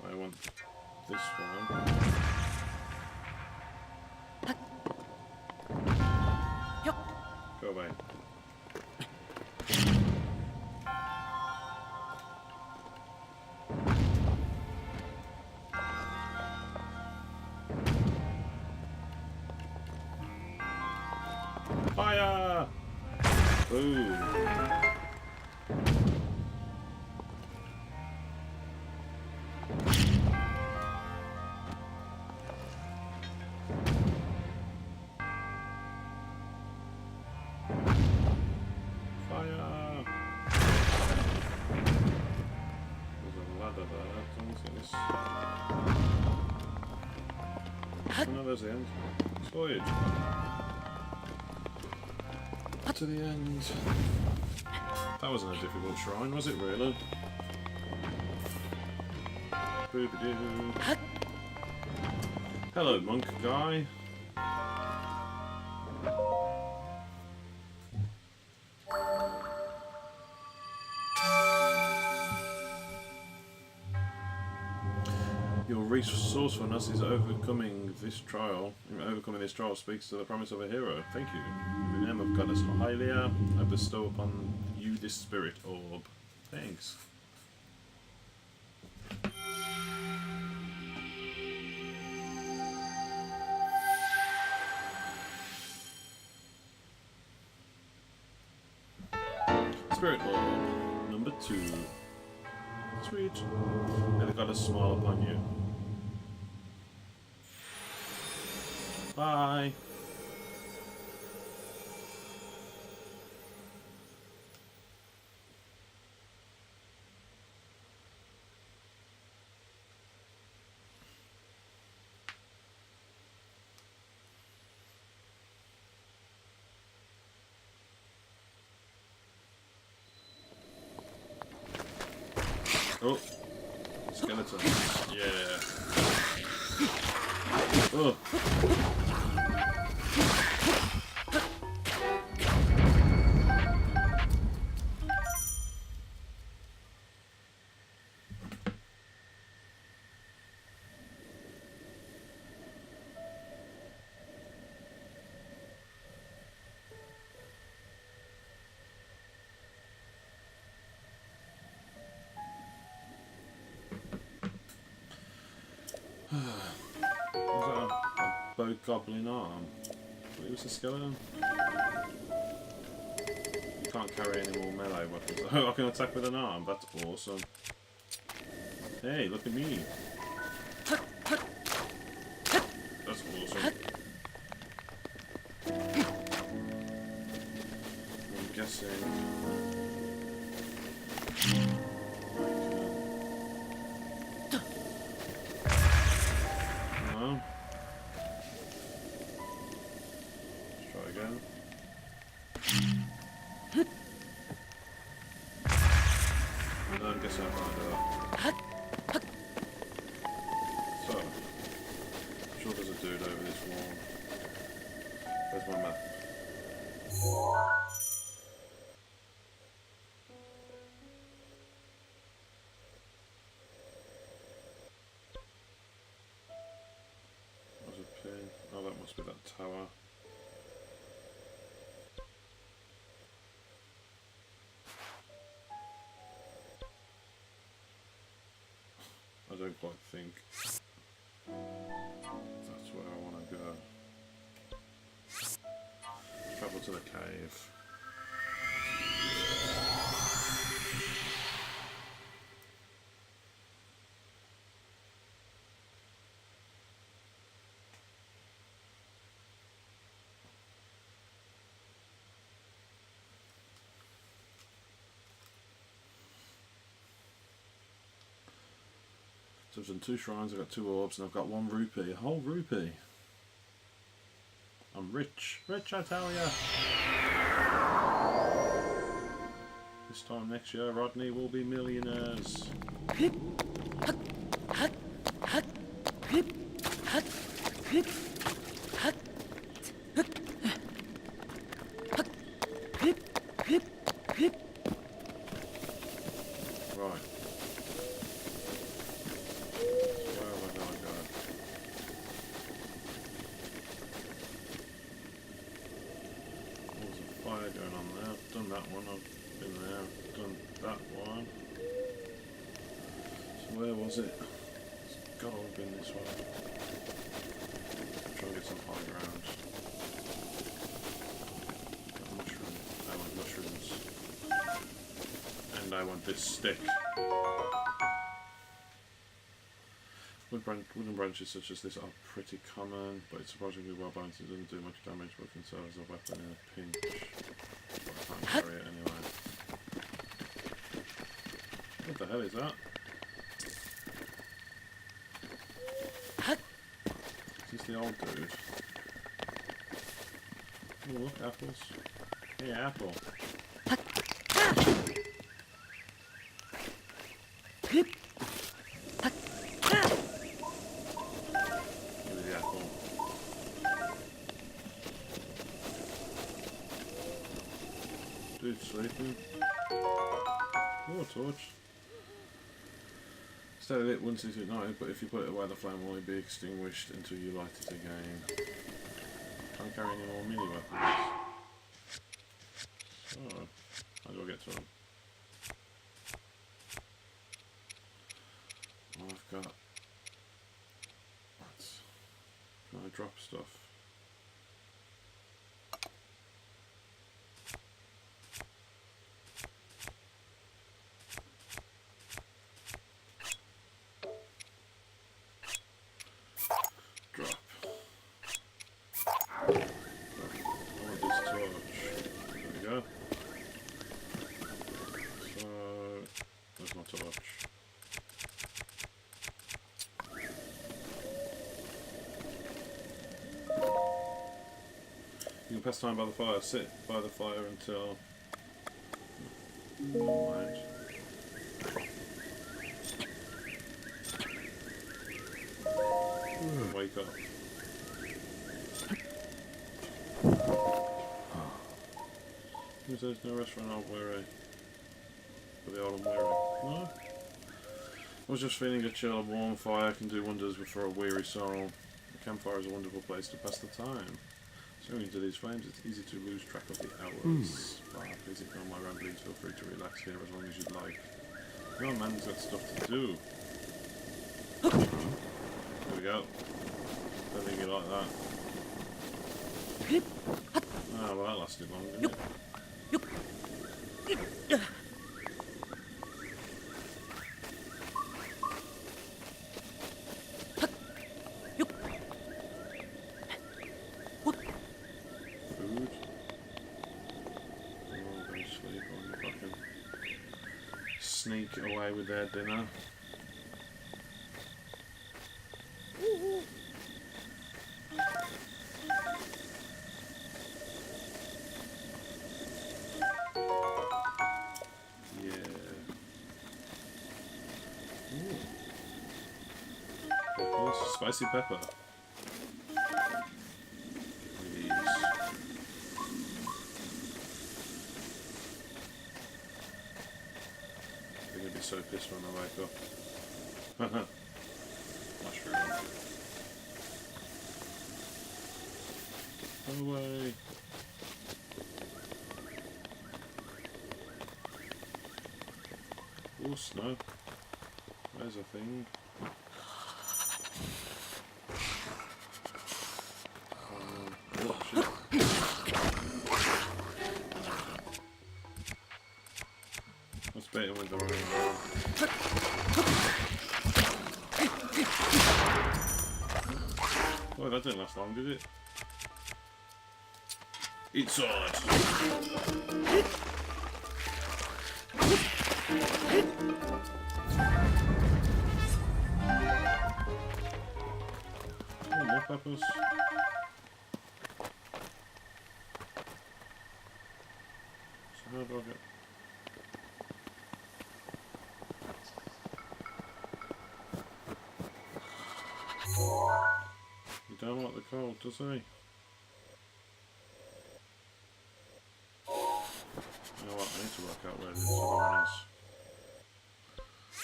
I want this one. Go away. Fire! Boom! Oh no, there's the end. Voyage. To the end. That wasn't a difficult shrine, was it really? Boobadoo. Hello, monk guy. Your resourcefulness is overcoming this trial. Overcoming this trial speaks to the promise of a hero. Thank you. In the name of Goddess Hylia, I bestow upon you this spirit orb. Thanks. Spirit orb number 2. Sweet. May the goddess smile upon you. Bye. Oh, skeleton. Yeah. Oh. Was that a bow goblin arm? It was a skeleton. You can't carry any more melee weapons. Oh, I can attack with an arm. That's awesome. Hey, look at me. That's awesome. I'm guessing. No. Let's try again. No, I'm guessing I can't do that. So, I'm sure there's a dude over this wall. Where's my map? There's a pin. Oh, that must be that tower. I don't quite think that's where I want to go. Travel to the cave. So I've done 2 shrines, I've got 2 orbs, and I've got 1 rupee. A whole rupee. I'm rich. Rich, I tell ya! This time next year, Rodney will be millionaires. Right. Where have I got to go? There's a fire going on there. I've done that one. I've been there. I've done that one. So where was it? It's got to have been this way. I'm trying to get some high ground. Got mushroom. I want mushrooms. And I want this stick. Wooden branches such as this are pretty common, but it's surprisingly well balanced. It doesn't do much damage, but can serve as a weapon in a pinch. But I can't carry it anyway. What the hell is that? Is this the old dude? Oh look, apples. Hey, apple. Give me the apple. Dude sleeping. Oh, a torch. Stay lit once it's ignited, but if you put it away, the flame will only be extinguished until you light it again. Can't carry any more mini weapons. Oh, how do I get to them? Oh, I've got. What? Can I drop stuff? Drop. I want this torch. There we go. So, there's my torch. You can pass time by the fire. Sit by the fire until. Never mind. wake up. Who says no restaurant out weary? For the old and weary? No? I was just feeling a chill, a warm fire can do wonders for a weary soul. A campfire is a wonderful place to pass the time. Staring into these flames, it's easy to lose track of the hours. But please ignore my ramblings, feel free to relax here as long as you'd like. No man's got stuff to do. There we go. Don't think you like that. Oh, well, that lasted long, didn't it? Food. Oh, go sleep on the fucking sneak away with their dinner. Spicy pepper. Please. They're gonna be so pissed when I wake up. Mushroom. Away. Oh, snow. There's a thing. Better with the running. Oh, that didn't last long, did it? Eat sword! Oh, more peppers. So how do I get... He don't like the cold, does he? You know what, I need to work out where this other one is.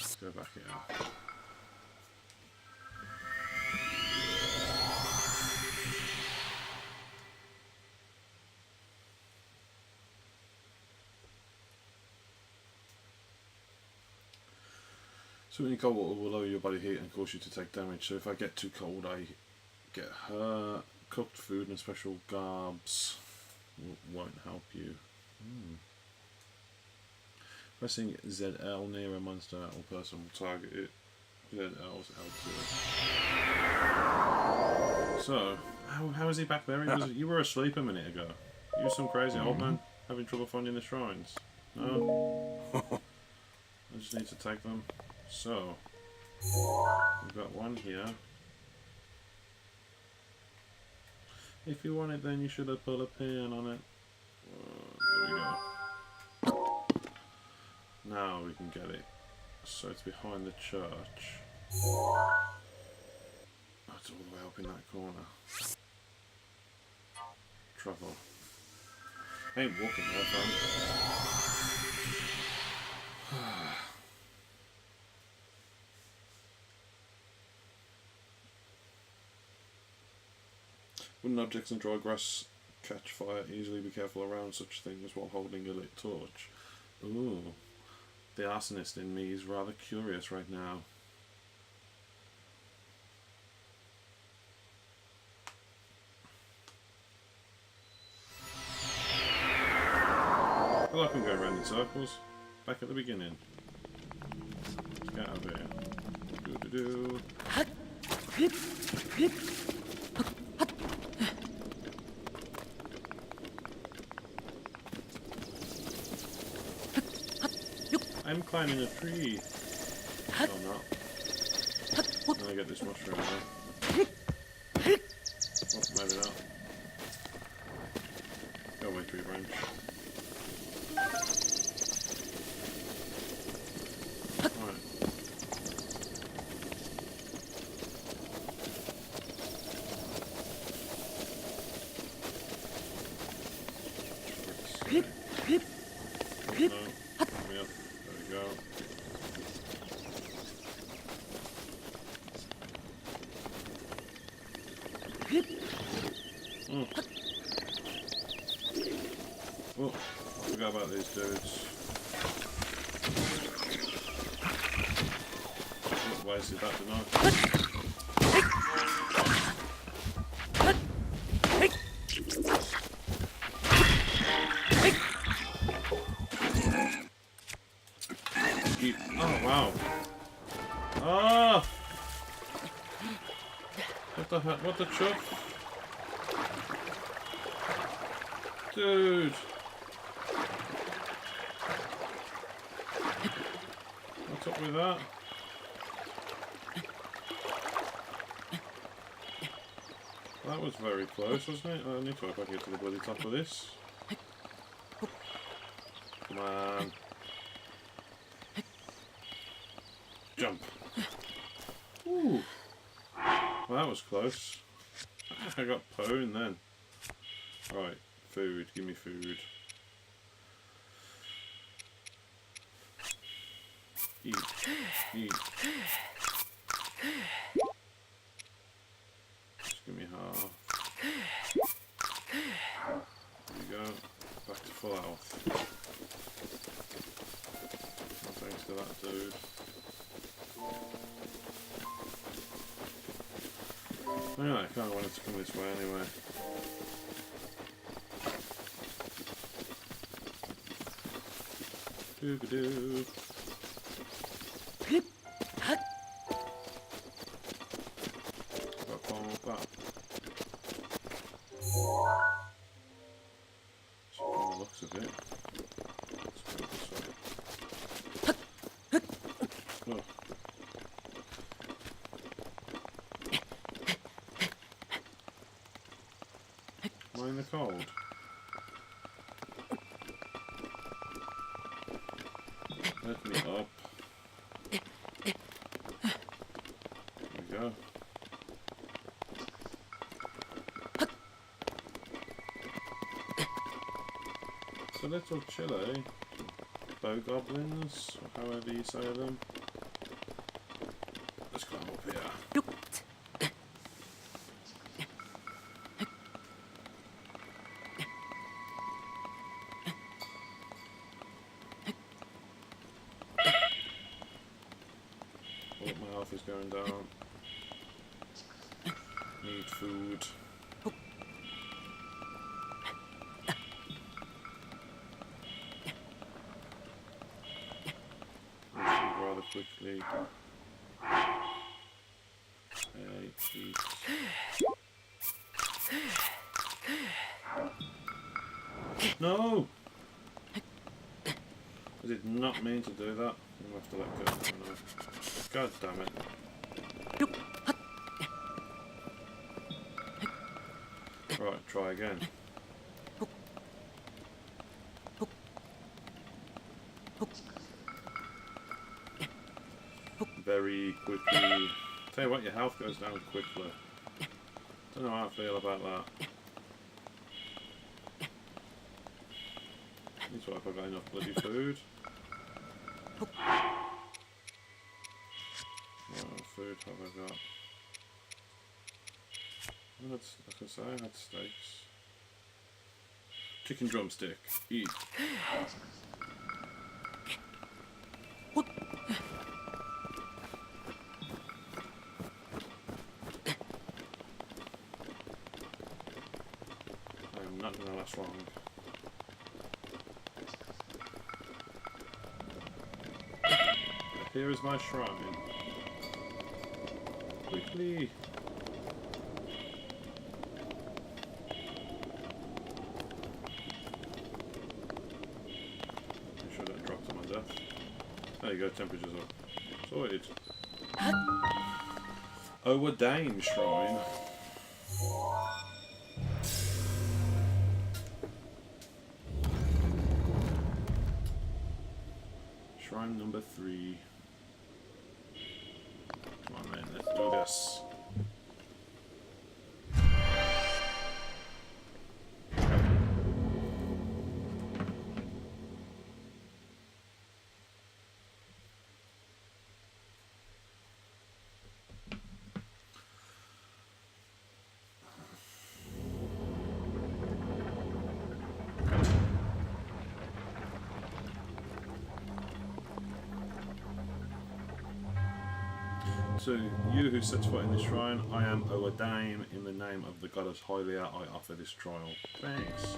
Let's go back here. Swimming in cold water will lower your body heat and cause you to take damage, so if I get too cold I get hurt. Cooked food and special garbs won't help you. Pressing ZL near a monster or person will target it. ZL's L2. So, how is he back there? You were asleep a minute ago. You were some crazy old man having trouble finding the shrines. No? I just need to take them. So, we've got one here. If you want it, then you should have put a pin on it. There we go. Now we can get it. So it's behind the church. Oh, it's all the way up in that corner. Trouble. I ain't walking there, fam. Wooden objects and dry grass catch fire easily. Be careful around such things while holding a lit torch. Ooh, the arsonist in me is rather curious right now. I like them going around in circles. Back at the beginning. Let's get out of here. Do. I'm climbing a tree. Oh no. I get this mushroom now. Oh, maybe not. Go away, tree branch. Alright. Oh, I forgot about these dudes. Oh, wasted that, didn't I? Oh, wow. Ah! What the heck? What the chuff? Dude! What's up with that? That was very close, wasn't it? I need to hope I can get to the bloody top of this. Come on. Jump. Ooh. Well, that was close. I got pwned then. Right, food. Give me food. Eat. Eat. Just give me half. There you go. Back to full health. No thanks to that dude. Anyway, I kind of wanted to come this way anyway. Doo-ba-doo. Got one with that. So from the looks of it. Let's go this way. Oh. Am I in the cold? Let me up. There we go. It's a little chilly. Bow goblins, or however you say them. Let's climb up here. Oh, my health is going down. Need food. Rather quickly. Eat. No! I did not mean to do that. I'm gonna have to let go. Oh, no. God damn it. Right, try again. Very quickly. Tell you what, your health goes down quickly. Don't know how I feel about that. That's why I've got enough bloody food. What food have I got? Like I say, I had steaks. Chicken drumstick. Eat. I'm not gonna last long. Here is my shrine. Quickly! Make sure I don't drop to my death. There you go, temperature's up. Sorted. Dame shrine. Shrine number 3. Come on then, let's do this. To you who sets foot in this shrine, I am Owadame. In the name of the goddess Hylia, I offer this trial. Thanks.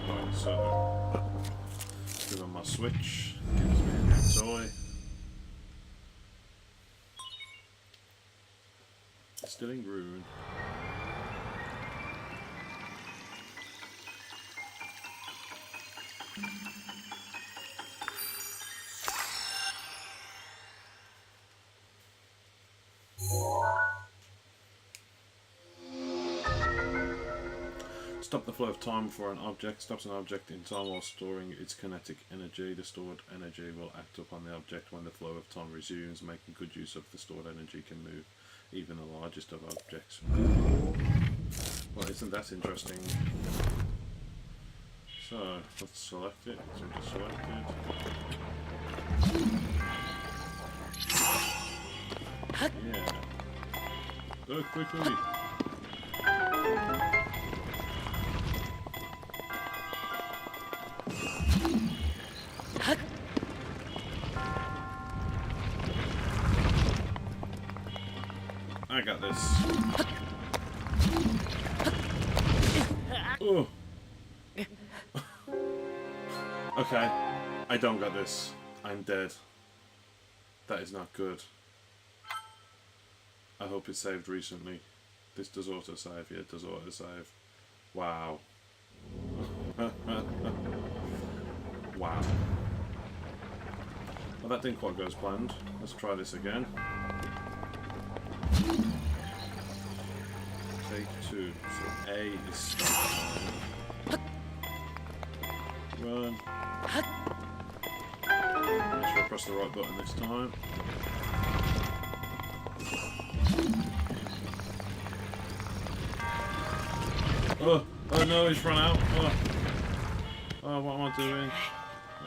Right, so give him my switch. Gives me a new toy. Distilling rune. Stop the flow of time for an object. Stops an object in time while storing its kinetic energy. The stored energy will act upon the object when the flow of time resumes. Making good use of the stored energy can move even the largest of objects. Well, isn't that interesting? So, let's select it. So just select it. Yeah. Go quickly! I got this. Oh. Okay, I don't got this. I'm dead. That is not good. I hope it saved recently. This does autosave. Yeah, it does autosave. Wow. Wow. Well, that didn't quite go as planned. Let's try this again. Take 2. So A is start time. Run. Make sure I press the right button this time. Oh no, he's run out. Oh, what am I doing?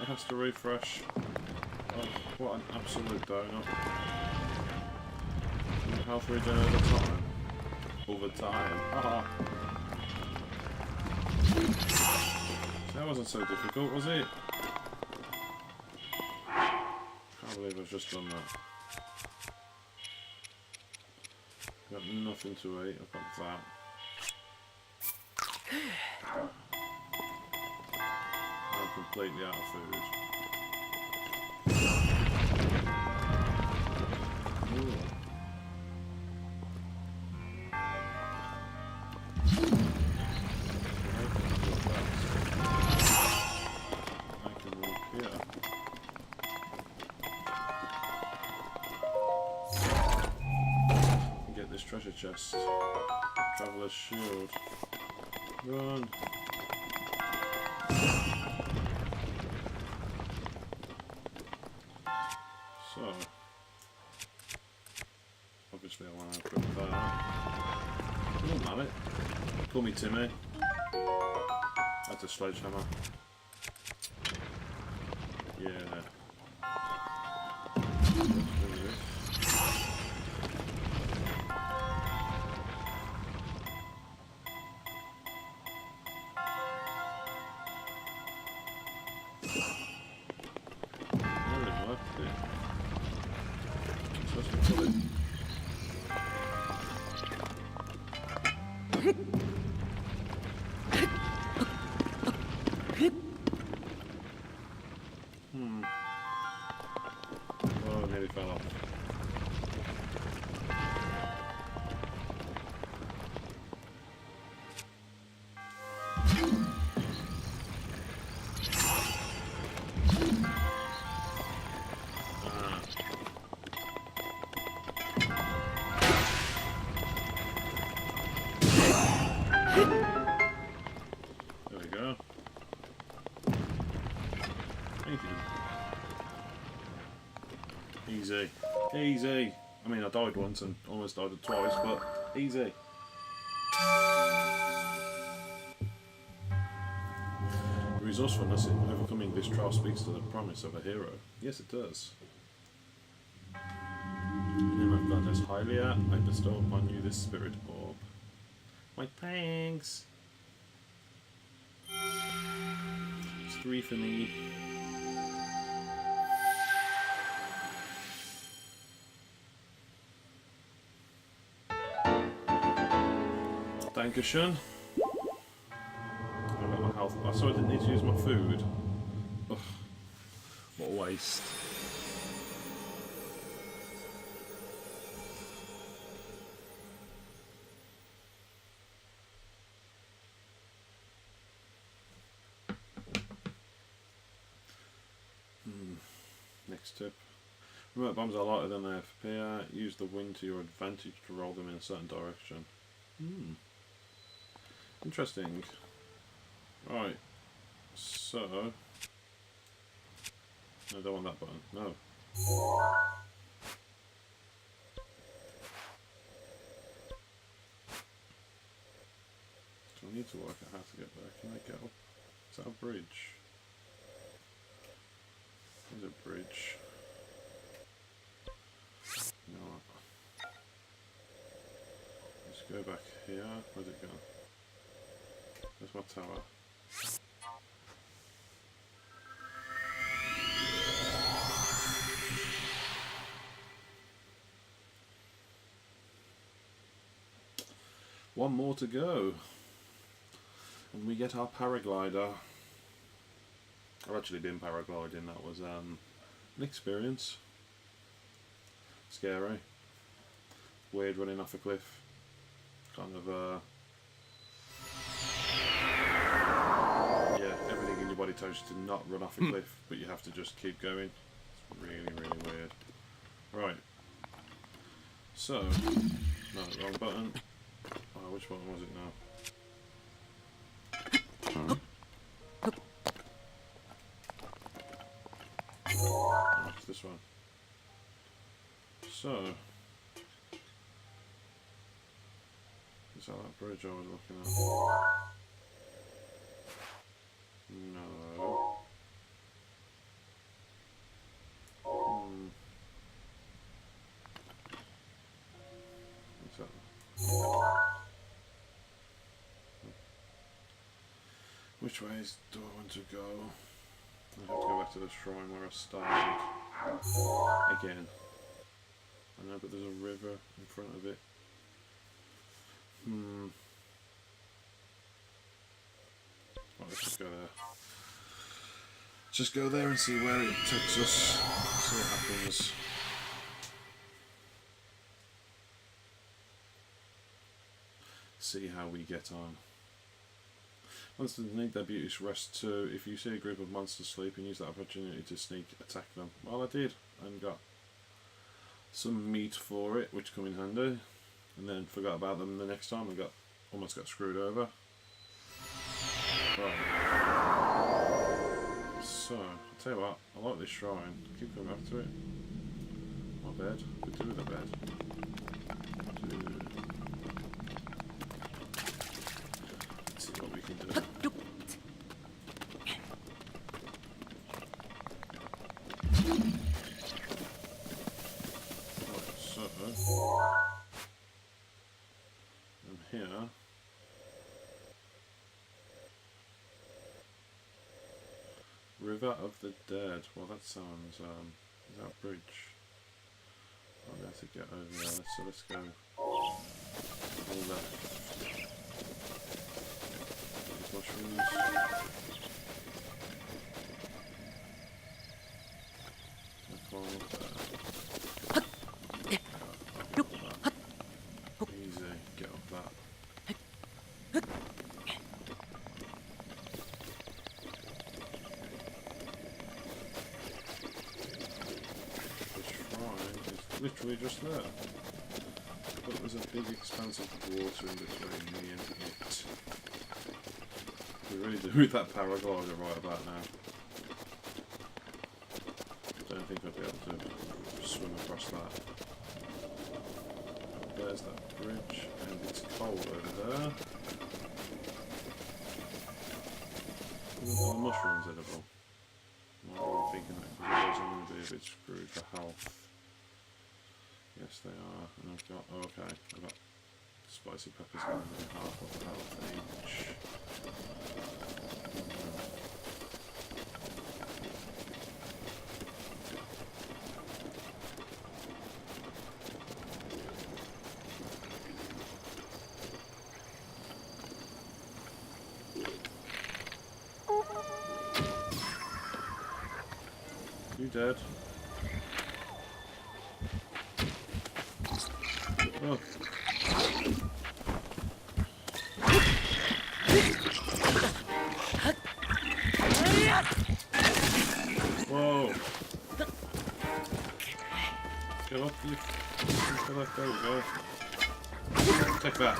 It has to refresh. Oh, what an absolute donut. Health regen over time. Over time. Haha. That wasn't so difficult, was it? Can't believe I've just done that. Got nothing to eat, I've got that. I'm completely out of food. Ooh. I can walk here. Get this treasure chest. Traveler's shield. Run. So, obviously I want to equip that. Oh, damn it. Call me Timmy. That's a sledgehammer. Yeah. Let's do this. Oh, nearly fell off. There we go. Thank you. Easy. Easy. I mean, I died once and almost died twice, but easy. The resourcefulness in overcoming this trial speaks to the promise of a hero. Yes, it does. In the name of Goddess Hylia, I bestow upon you this spirit orb. My thanks! It's 3 for me. Dankeschön. I got my health. I saw I didn't need to use my food. Ugh, what a waste. Next tip. Remote bombs are lighter than they appear. Use the wind to your advantage to roll them in a certain direction. Interesting. Right. So... I don't want that button. No. So I need to work out how to get there. Can I get up? Is that a bridge? There's a bridge. You know what? Let's go back here. Where's it gone? There's my tower. One more to go. And we get our paraglider. I've actually been paragliding, that was an experience. Scary. Weird running off a cliff. Kind of yeah, everything in your body tells you to not run off a cliff, but you have to just keep going. It's really, really weird. Right. So, no, wrong button. Oh, which button was it now? Oh, it's this one. So, is that bridge I was looking at? No. What's that? Which way do I want to go? I have to go back to the shrine where I started. Again. I know, but there's a river in front of it. Well, let's just go there. Just go there and see where it takes us. See what happens. See how we get on. Monsters need their beauties rest too. If you see a group of monsters sleeping, use that opportunity to sneak attack them. Well, I did, and got some meat for it, which come in handy. And then forgot about them the next time and almost got screwed over. Right. So, I'll tell you what, I like this shrine. Keep going back to it. My bed. Could do with a bed. Let's see what we can do. Right, so I'm here. River of the Dead. Well, that sounds, is that a bridge? I'll have to get over there, so let's go all left. These mushrooms. I'll climb up there. Easy, get up that. Literally just there. But there's a big expanse of water in between me and it. We really do with that paraglider right about now. Don't think I'd be able to swim across that. There's that bridge, and it's cold over there. Are the mushrooms edible? I'm thinking that because otherwise I'm going to be a bit screwed for health. Yes, they are. And I've got, oh, okay, I've got spicy peppers going in half of the health each. dead. Oh. Whoa! Get off you. There we go. Take that.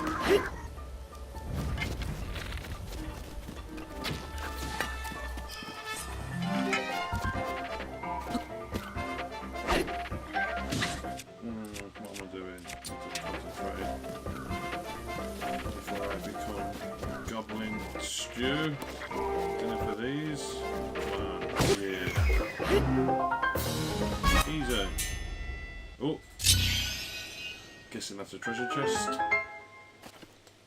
What am I doing? Concentrate. Before I become goblin stew. Dinner for these. Yeah. Easy. Oh. Guessing that's a treasure chest.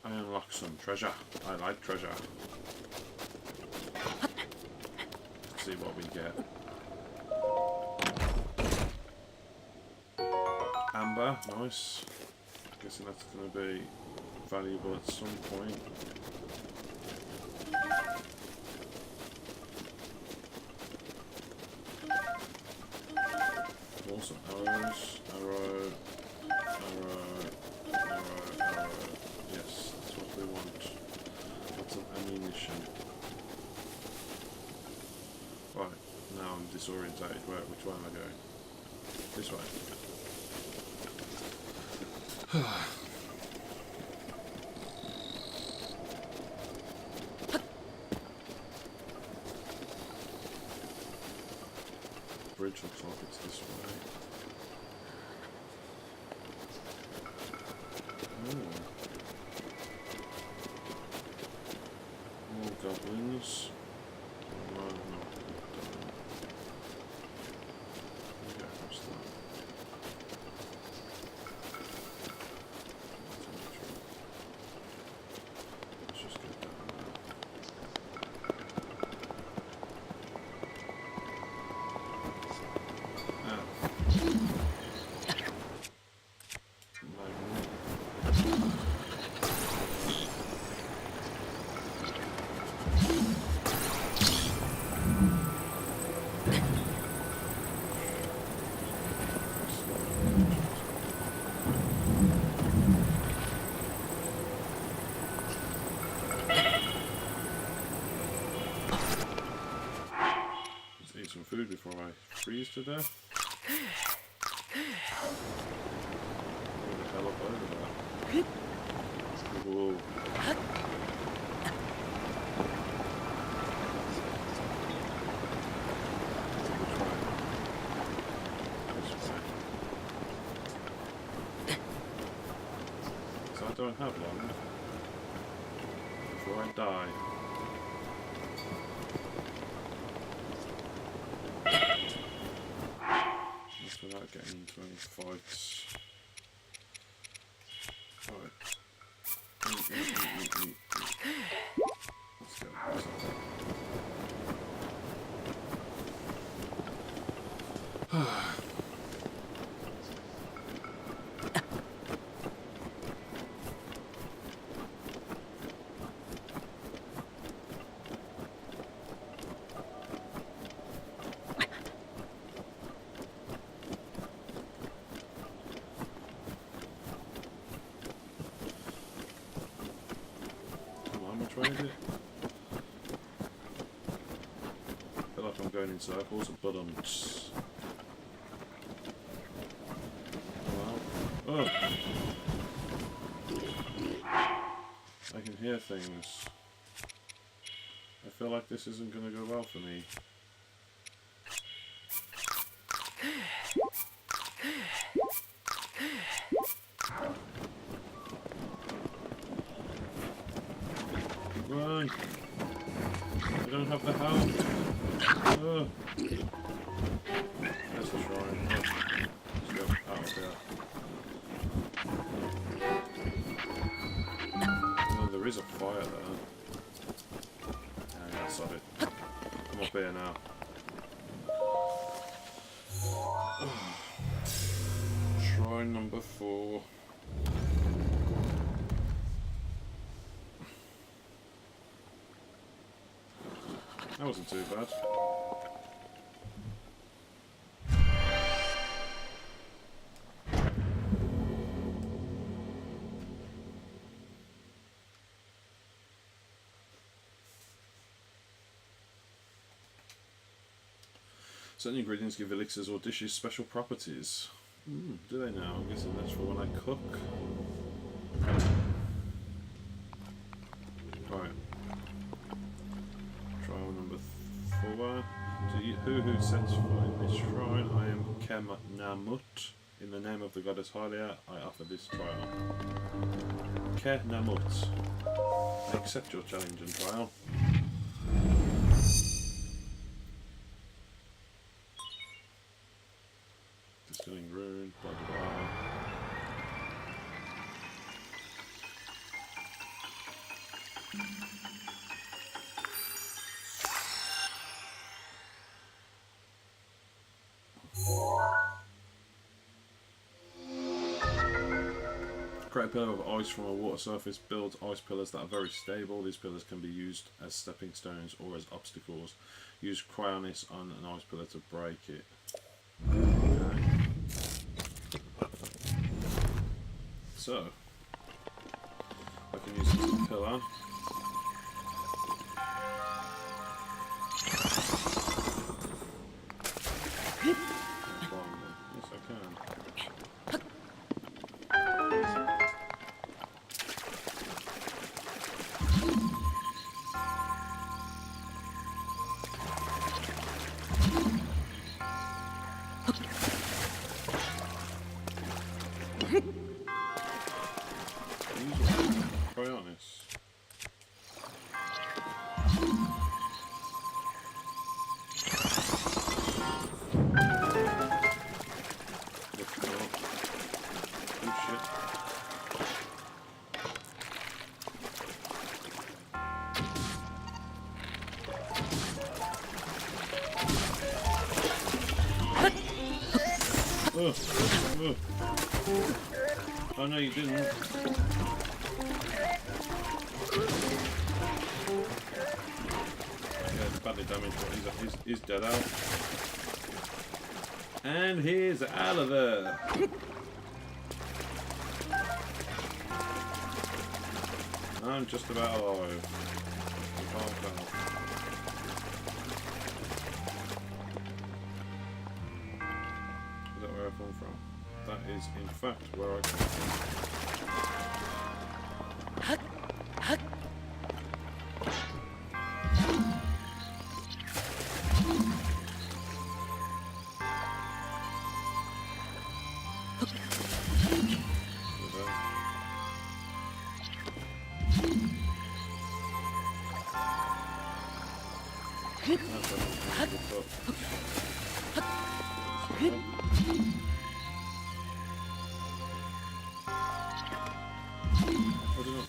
I unlock some treasure. I like treasure. Let's see what we get. Amber, nice. Guessing that's going to be valuable at some point. Awesome. Arrows, arrow, arrow. Yes, that's what we want. Lots of ammunition. Right, now I'm disorientated. Which way am I going? This way. Bridge looks like it's this way. Oh. More goblins. No, no. Go across that. Let's just get down there. Let's eat some food before I freeze to death. What the hell up over there? Whoa. So I don't have long before I die. Just without getting into any fights. Alright. Let's go. Which way is it? I feel like I'm going in circles, but well, oh! I can hear things. I feel like this isn't going to go well for me. Run! I don't have the help. Oh. That's the shrine. Let's go out there. Oh, there is a fire there. Yeah, sod it. I'm up here now. Shrine number 4. That wasn't too bad. Certain ingredients give elixirs or dishes special properties. Do they now? I'm guessing that's for when I cook. Right. Trial number 4. Who sets foot in this shrine? I am Namut. In the name of the goddess Hylia, I offer this trial. Namut. I accept your challenge and trial. Distilling rune, blah blah blah. Create a pillar of ice from a water surface. Build ice pillars that are very stable. These pillars can be used as stepping stones or as obstacles. Use cryonis on an ice pillar to break it. Okay. So, I can use this pillar. Yes, I can. Cryonis. Oh no, you didn't. Yeah, it's badly damaged, but he's dead out. And he's out of there. I'm just about alive. I can't tell. Is that where I come from? That is, in fact, where I come from.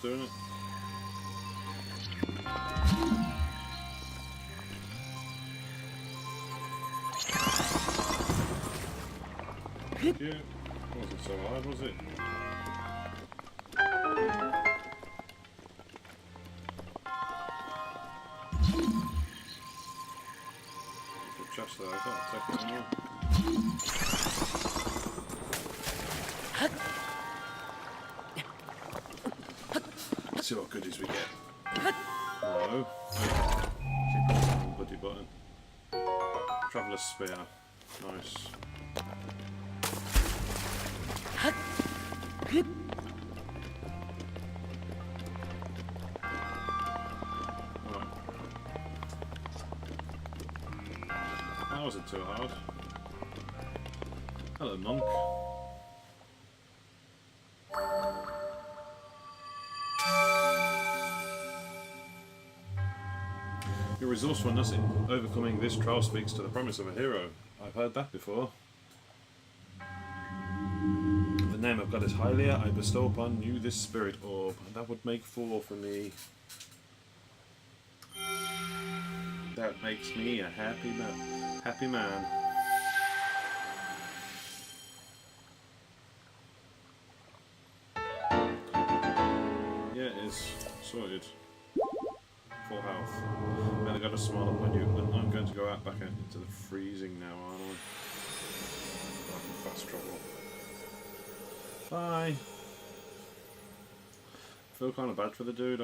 Doing it. Yeah, wasn't so hard, was it? Good chest there, I can't take it anymore. See what goodies we get. No. Keep pressing the bloody button. Traveller's Spear. Nice. Right. That wasn't too hard. Hello, monk. Your resourcefulness in overcoming this trial speaks to the promise of a hero. I've heard that before. In the name of Goddess Hylia, I bestow upon you this spirit orb. That would make 4 for me. That makes me a happy man. Happy man. Yeah, it is. Sorted. Full health. May the goddess smile upon you, and I'm going to go out back out into the freezing now, aren't I? I'm in fast trouble. Bye! I feel kind of bad for the dude.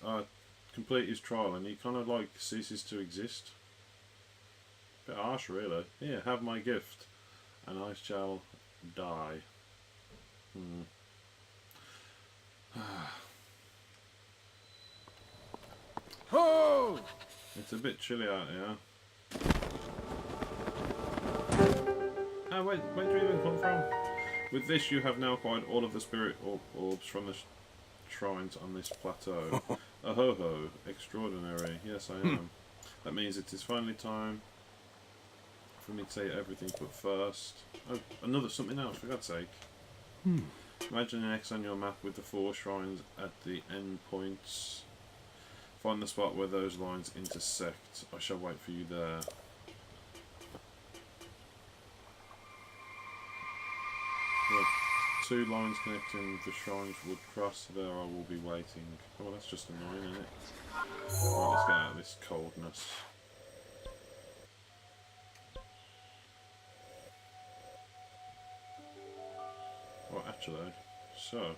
I complete his trial and he kind of like ceases to exist. Bit harsh, really. Here, have my gift, and I shall die. Oh! It's a bit chilly out here. Ah, where do you even come from? With this, you have now acquired all of the spirit orbs from the shrines on this plateau. Oh ho ho, extraordinary. Yes, I am. That means it is finally time for me to say everything, but first... Oh, another something else, for God's sake. Imagine an X on your map with the 4 shrines at the end points. Find the spot where those lines intersect. I shall wait for you there. Look, 2 lines connecting the shrines would cross. There I will be waiting. Oh, that's just annoying, isn't it? Right, let's get out of this coldness. Well, actually, so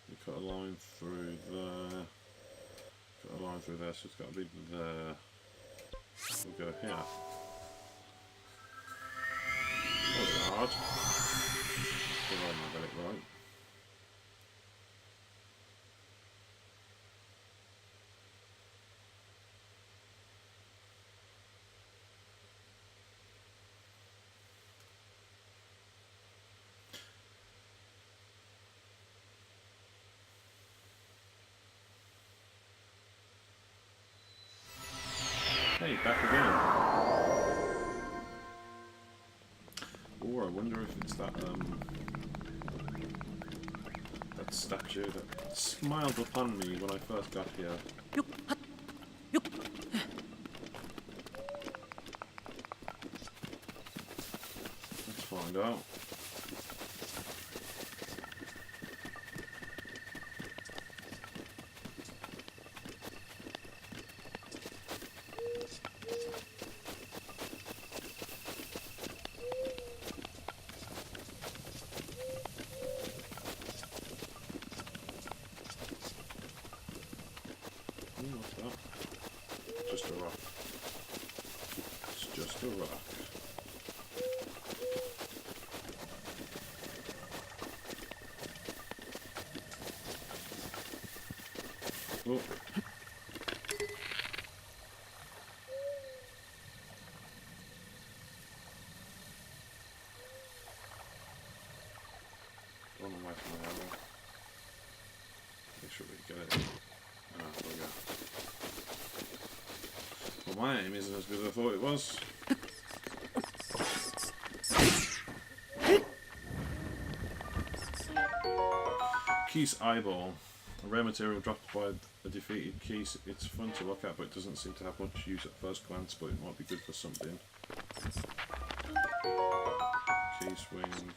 we cut a line through there. Got a line through there, so it's got to be there. We'll go here. That wasn't hard. Provided I got it right. Hey, back again. Oh, I wonder if it's that that statue that smiled upon me when I first got here. Let's find out. What's that? Just a rock. It's just a rock. Oh. Run away from the arrow. Make sure we get it. Ah, there we go. Well, my aim isn't as good as I thought it was. Keese eyeball. A rare material dropped by a defeated Keese. It's fun to look at, but it doesn't seem to have much use at first glance, but it might be good for something. Keese wing.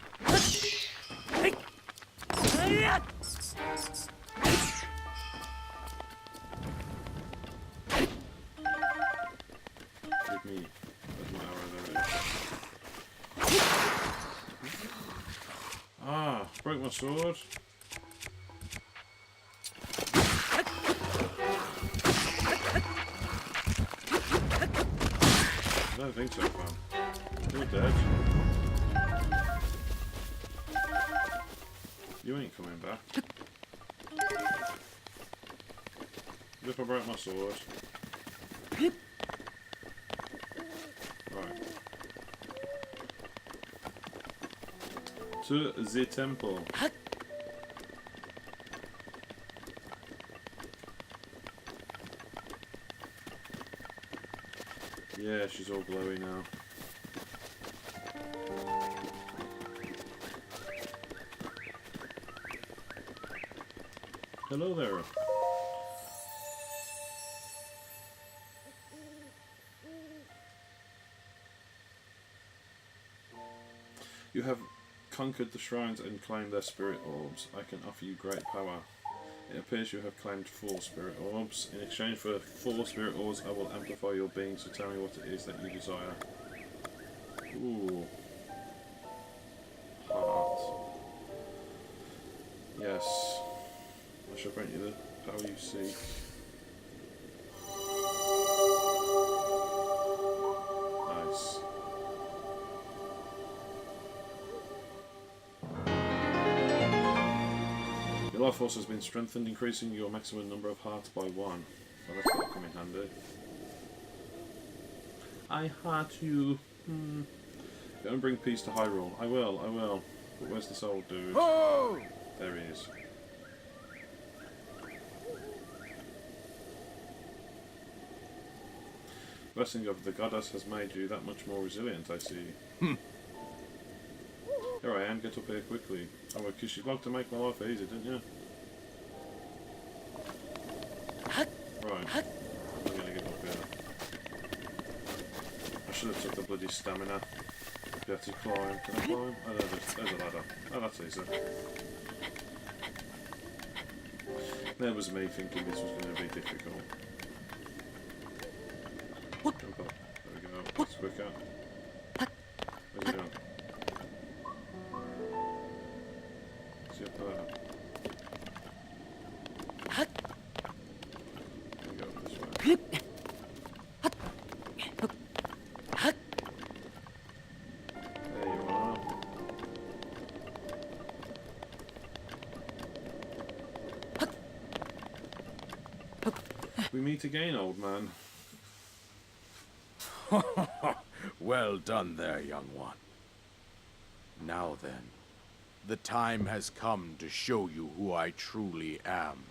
Give me my arrow there. Ah, broke my sword. I don't think so, fam. You're dead. You ain't coming back. What if I broke my sword? Right. To the temple. Yeah, she's all glowy now. Hello there. You have conquered the shrines and claimed their spirit orbs. I can offer you great power. It appears you have claimed 4 spirit orbs. In exchange for 4 spirit orbs, I will amplify your being, so tell me what it is that you desire. Ooh. Heart. Yes. I shall grant you the power you seek. life force has been strengthened, increasing your maximum number of hearts by 1. Well, that's got to come in handy. I heart you. Go and bring peace to Hyrule. I will. But where's this old dude? Ho! There he is. Blessing of the goddess has made you that much more resilient, I see. Here I am, get up here quickly. Oh, because you'd like to make my life easy, didn't you? Right. I'm gonna get up here. I should have took the bloody stamina. You have to climb. Can I climb? Oh, there's a ladder. Oh, that's easy. There was me thinking this was going to be difficult. Jump up. There we go. That's quicker. Where's he going? Is he up there? There we go, this way. There you are. We meet again, old man. Well done there, young one. Now then, the time has come to show you who I truly am.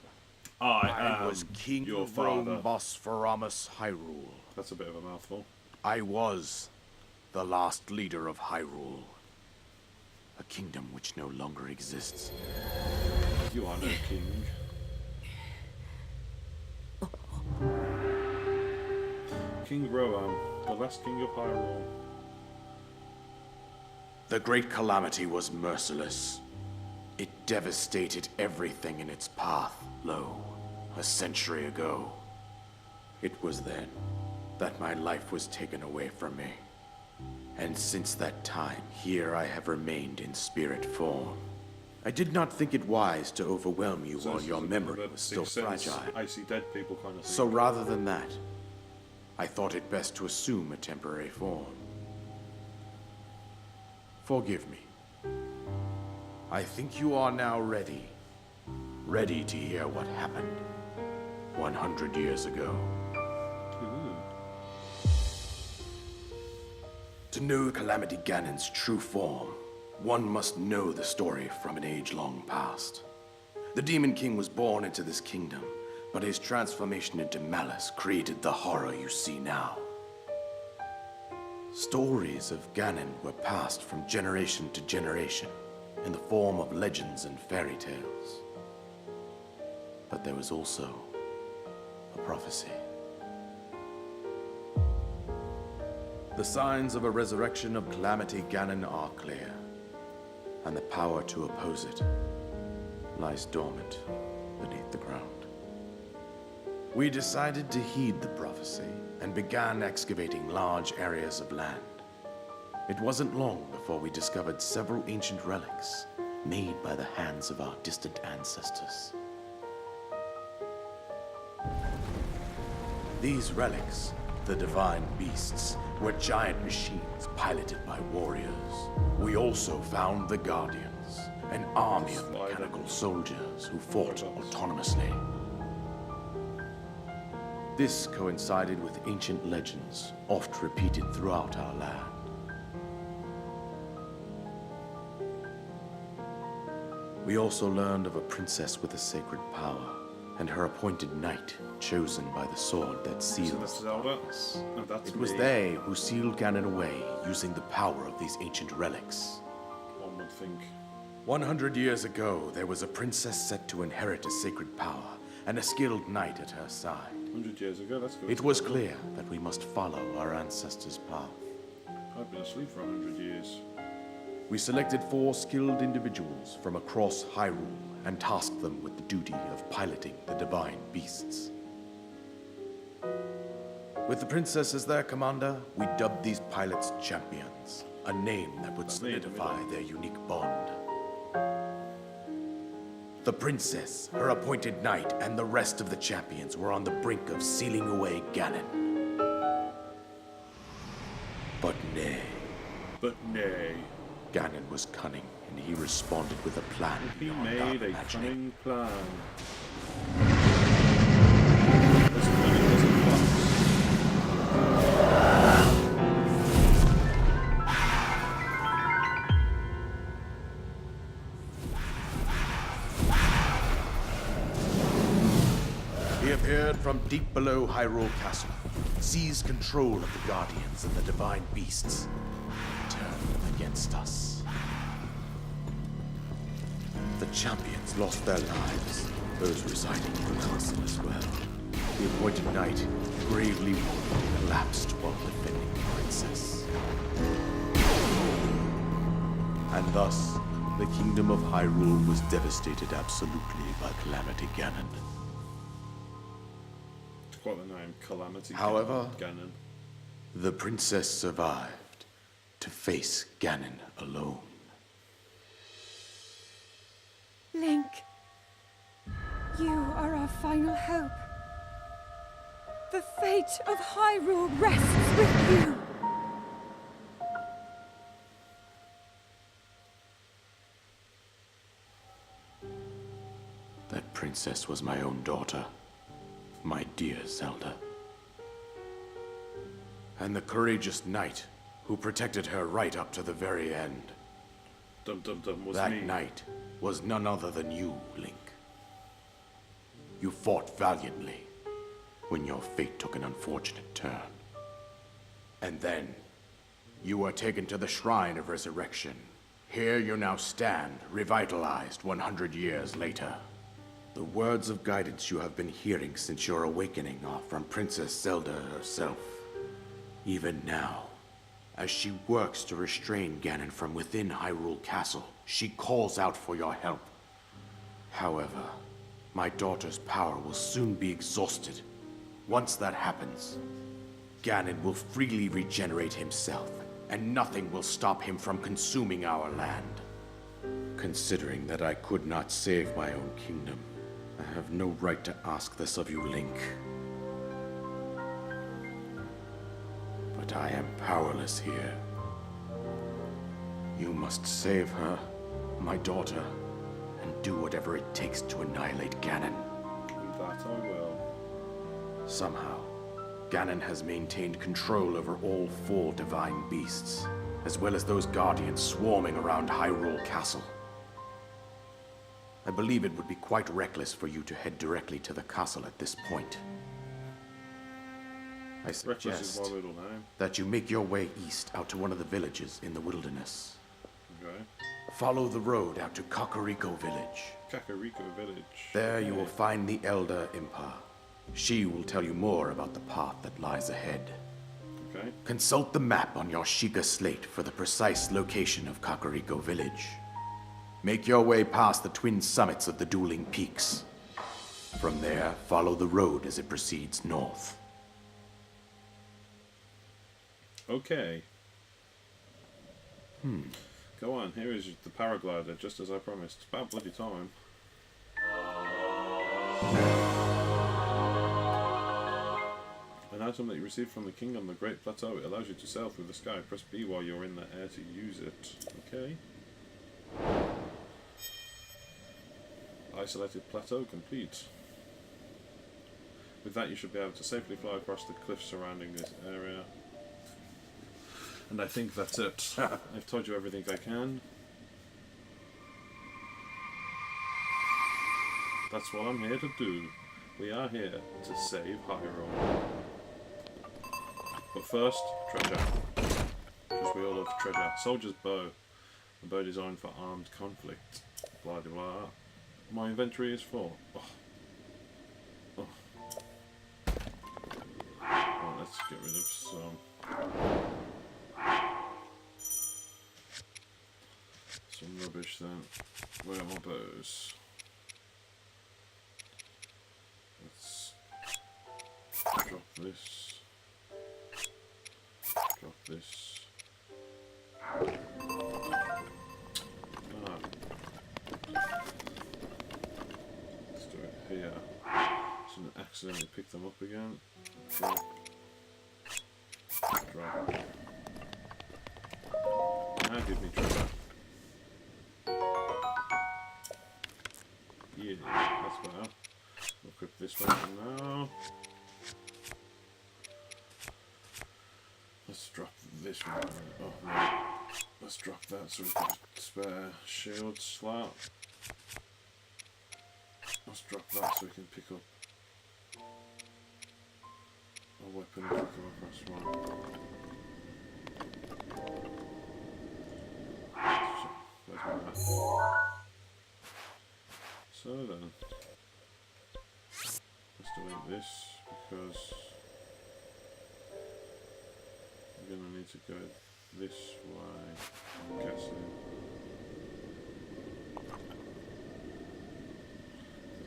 I was King your of father. Bosphoramos Hyrule. That's a bit of a mouthful. I was the last leader of Hyrule. A kingdom which no longer exists. You are no king. King Rohan, the last king of Hyrule. The great calamity was merciless. It devastated everything in its path, lo, a century ago. It was then that my life was taken away from me. And since that time, here I have remained in spirit form. I did not think it wise to overwhelm you while your memory was still fragile. I see dead people kind of thing. So rather than that, I thought it best to assume a temporary form. Forgive me. I think you are now ready. Ready to hear what happened 100 years ago. To know Calamity Ganon's true form, one must know the story from an age-long past. The Demon King was born into this kingdom, but his transformation into malice created the horror you see now. Stories of Ganon were passed from generation to generation in the form of legends and fairy tales. But there was also a prophecy. The signs of a resurrection of Calamity Ganon are clear, and the power to oppose it lies dormant beneath the ground. We decided to heed the prophecy and began excavating large areas of land. It wasn't long before we discovered several ancient relics made by the hands of our distant ancestors. These relics, the divine beasts, were giant machines piloted by warriors. We also found the Guardians, an army of mechanical soldiers who fought autonomously. This coincided with ancient legends, oft repeated throughout our land. We also learned of a princess with a sacred power, and her appointed knight, chosen by the sword that So seals that's Zelda. And that's It was me. they who sealed Ganon away using the power of these ancient relics. One would think. 100 years ago, there was a princess set to inherit a sacred power, and a skilled knight at her side. 100 years ago, that's good. It was clear that we must follow our ancestors' path. I've been asleep for 100 years. We selected 4 skilled individuals from across Hyrule and tasked them with the duty of piloting the divine beasts. With the princess as their commander, we dubbed these pilots champions, a name that would solidify their unique bond. The princess, her appointed knight, and the rest of the champions were on the brink of sealing away Ganon. But nay. But nay. Ganon was cunning, and he responded with a plan. He beyond our made a imagining. cunning plan. As cunning as a fox. He appeared from deep below Hyrule Castle, seized control of the Guardians and the Divine Beasts, and turned them against us. The champions lost their lives, those residing in the castle as well. The appointed knight, bravely wounded, collapsed while defending the princess. And thus, the kingdom of Hyrule was devastated absolutely by Calamity Ganon. Quite the name, Calamity. However, Ganon. the princess survived to face Ganon alone. Link, you are our final hope. The fate of Hyrule rests with you. That princess was my own daughter, my dear Zelda. And the courageous knight who protected her right up to the very end. Dum dum dum was That me. knight was none other than you, Link. You fought valiantly when your fate took an unfortunate turn. And then, you were taken to the Shrine of Resurrection. Here you now stand, revitalized 100 years later. The words of guidance you have been hearing since your awakening are from Princess Zelda herself. Even now, as she works to restrain Ganon from within Hyrule Castle, she calls out for your help. However, my daughter's power will soon be exhausted. Once that happens, Ganon will freely regenerate himself, and nothing will stop him from consuming our land. Considering that I could not save my own kingdom, I have no right to ask this of you, Link. But I am powerless here. You must save her, my daughter, and do whatever it takes to annihilate Ganon. That I will. Somehow, Ganon has maintained control over all 4 divine beasts, as well as those guardians swarming around Hyrule Castle. I believe it would be quite reckless for you to head directly to the castle at this point. I Reckless is suggest my middle name. that you make your way east out to one of the villages in the wilderness. Okay. Follow the road out to Kakariko Village. Kakariko Village. There you will find the Elder Impa. She will tell you more about the path that lies ahead. Okay. Consult the map on your Sheikah slate for the precise location of Kakariko Village. Make your way past the twin summits of the dueling peaks. From there, follow the road as it proceeds north. Okay. Go on, here is the paraglider, just as I promised. It's about bloody time. An item that you received from the king on the Great Plateau. It allows you to sail through the sky. Press B while you're in the air to use it. Okay. Isolated plateau complete. With that you should be able to safely fly across the cliffs surrounding this area. And I think that's it. I've told you everything I can. That's what I'm here to do. We are here to save Hyrule. But first, treasure. Because we all love treasure. Soldier's bow. A bow designed for armed conflict. Blah blah blah. My inventory is full. Oh. Oh. Well, let's get rid of some rubbish then. Where are my bows? Let's drop this. Drop this. Let's do it here. Shouldn't accidentally pick them up again. Drop. Drop. Now give me treasure. there. We'll equip this one for now. Let's drop this one. Oh no. Let's drop that so we've got a spare shield slot. Let's drop that so we can pick up a weapon if we come across one. So then, let's delete this because we're going to need to go this way, I'm guessing.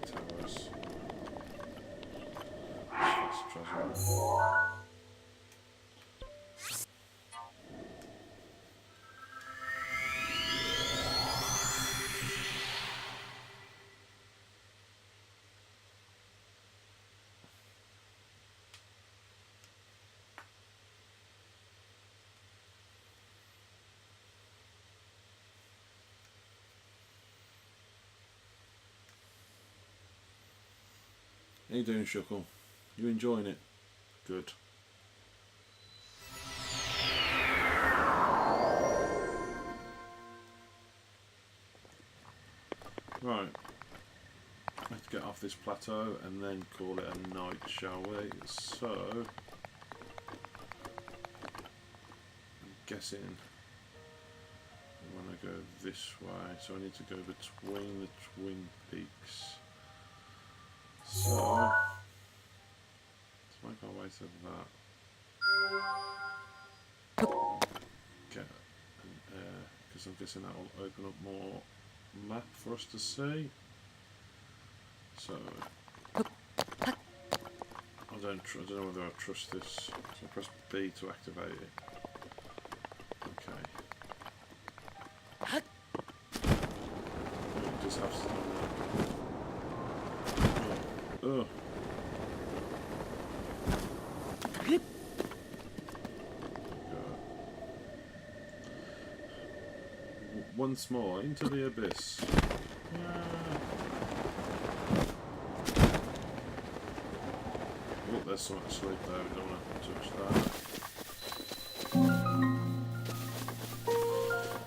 The towers. Fast travel. How you doing, Shuckle? You enjoying it? Good. Right. Let's get off this plateau and then call it a night, shall we? So, I'm guessing I want to go this way, so I need to go between the Twin Peaks. So, let's make our way to that. Okay, because I'm guessing that will open up more map for us to see. So, I don't know whether I trust this. So I press B to activate it. Okay. It just has to. Oh. Once more into the abyss. Oh, there's someone asleep there. We don't want to touch that.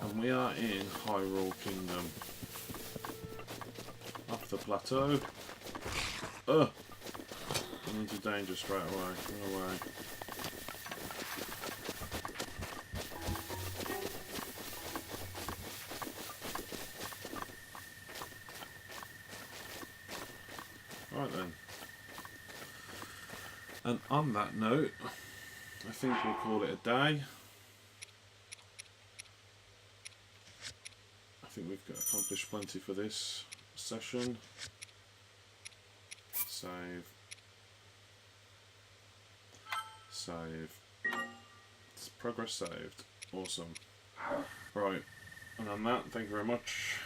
And we are in Hyrule Kingdom. Up the plateau. Ugh! I'm into danger straight away. Go away. Right then. And on that note, I think we'll call it a day. I think we've accomplished plenty for this session. Save. Save. It's progress saved. Awesome. Right. And on that, thank you very much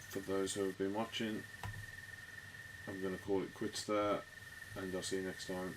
for those who have been watching. I'm going to call it quits there, and I'll see you next time.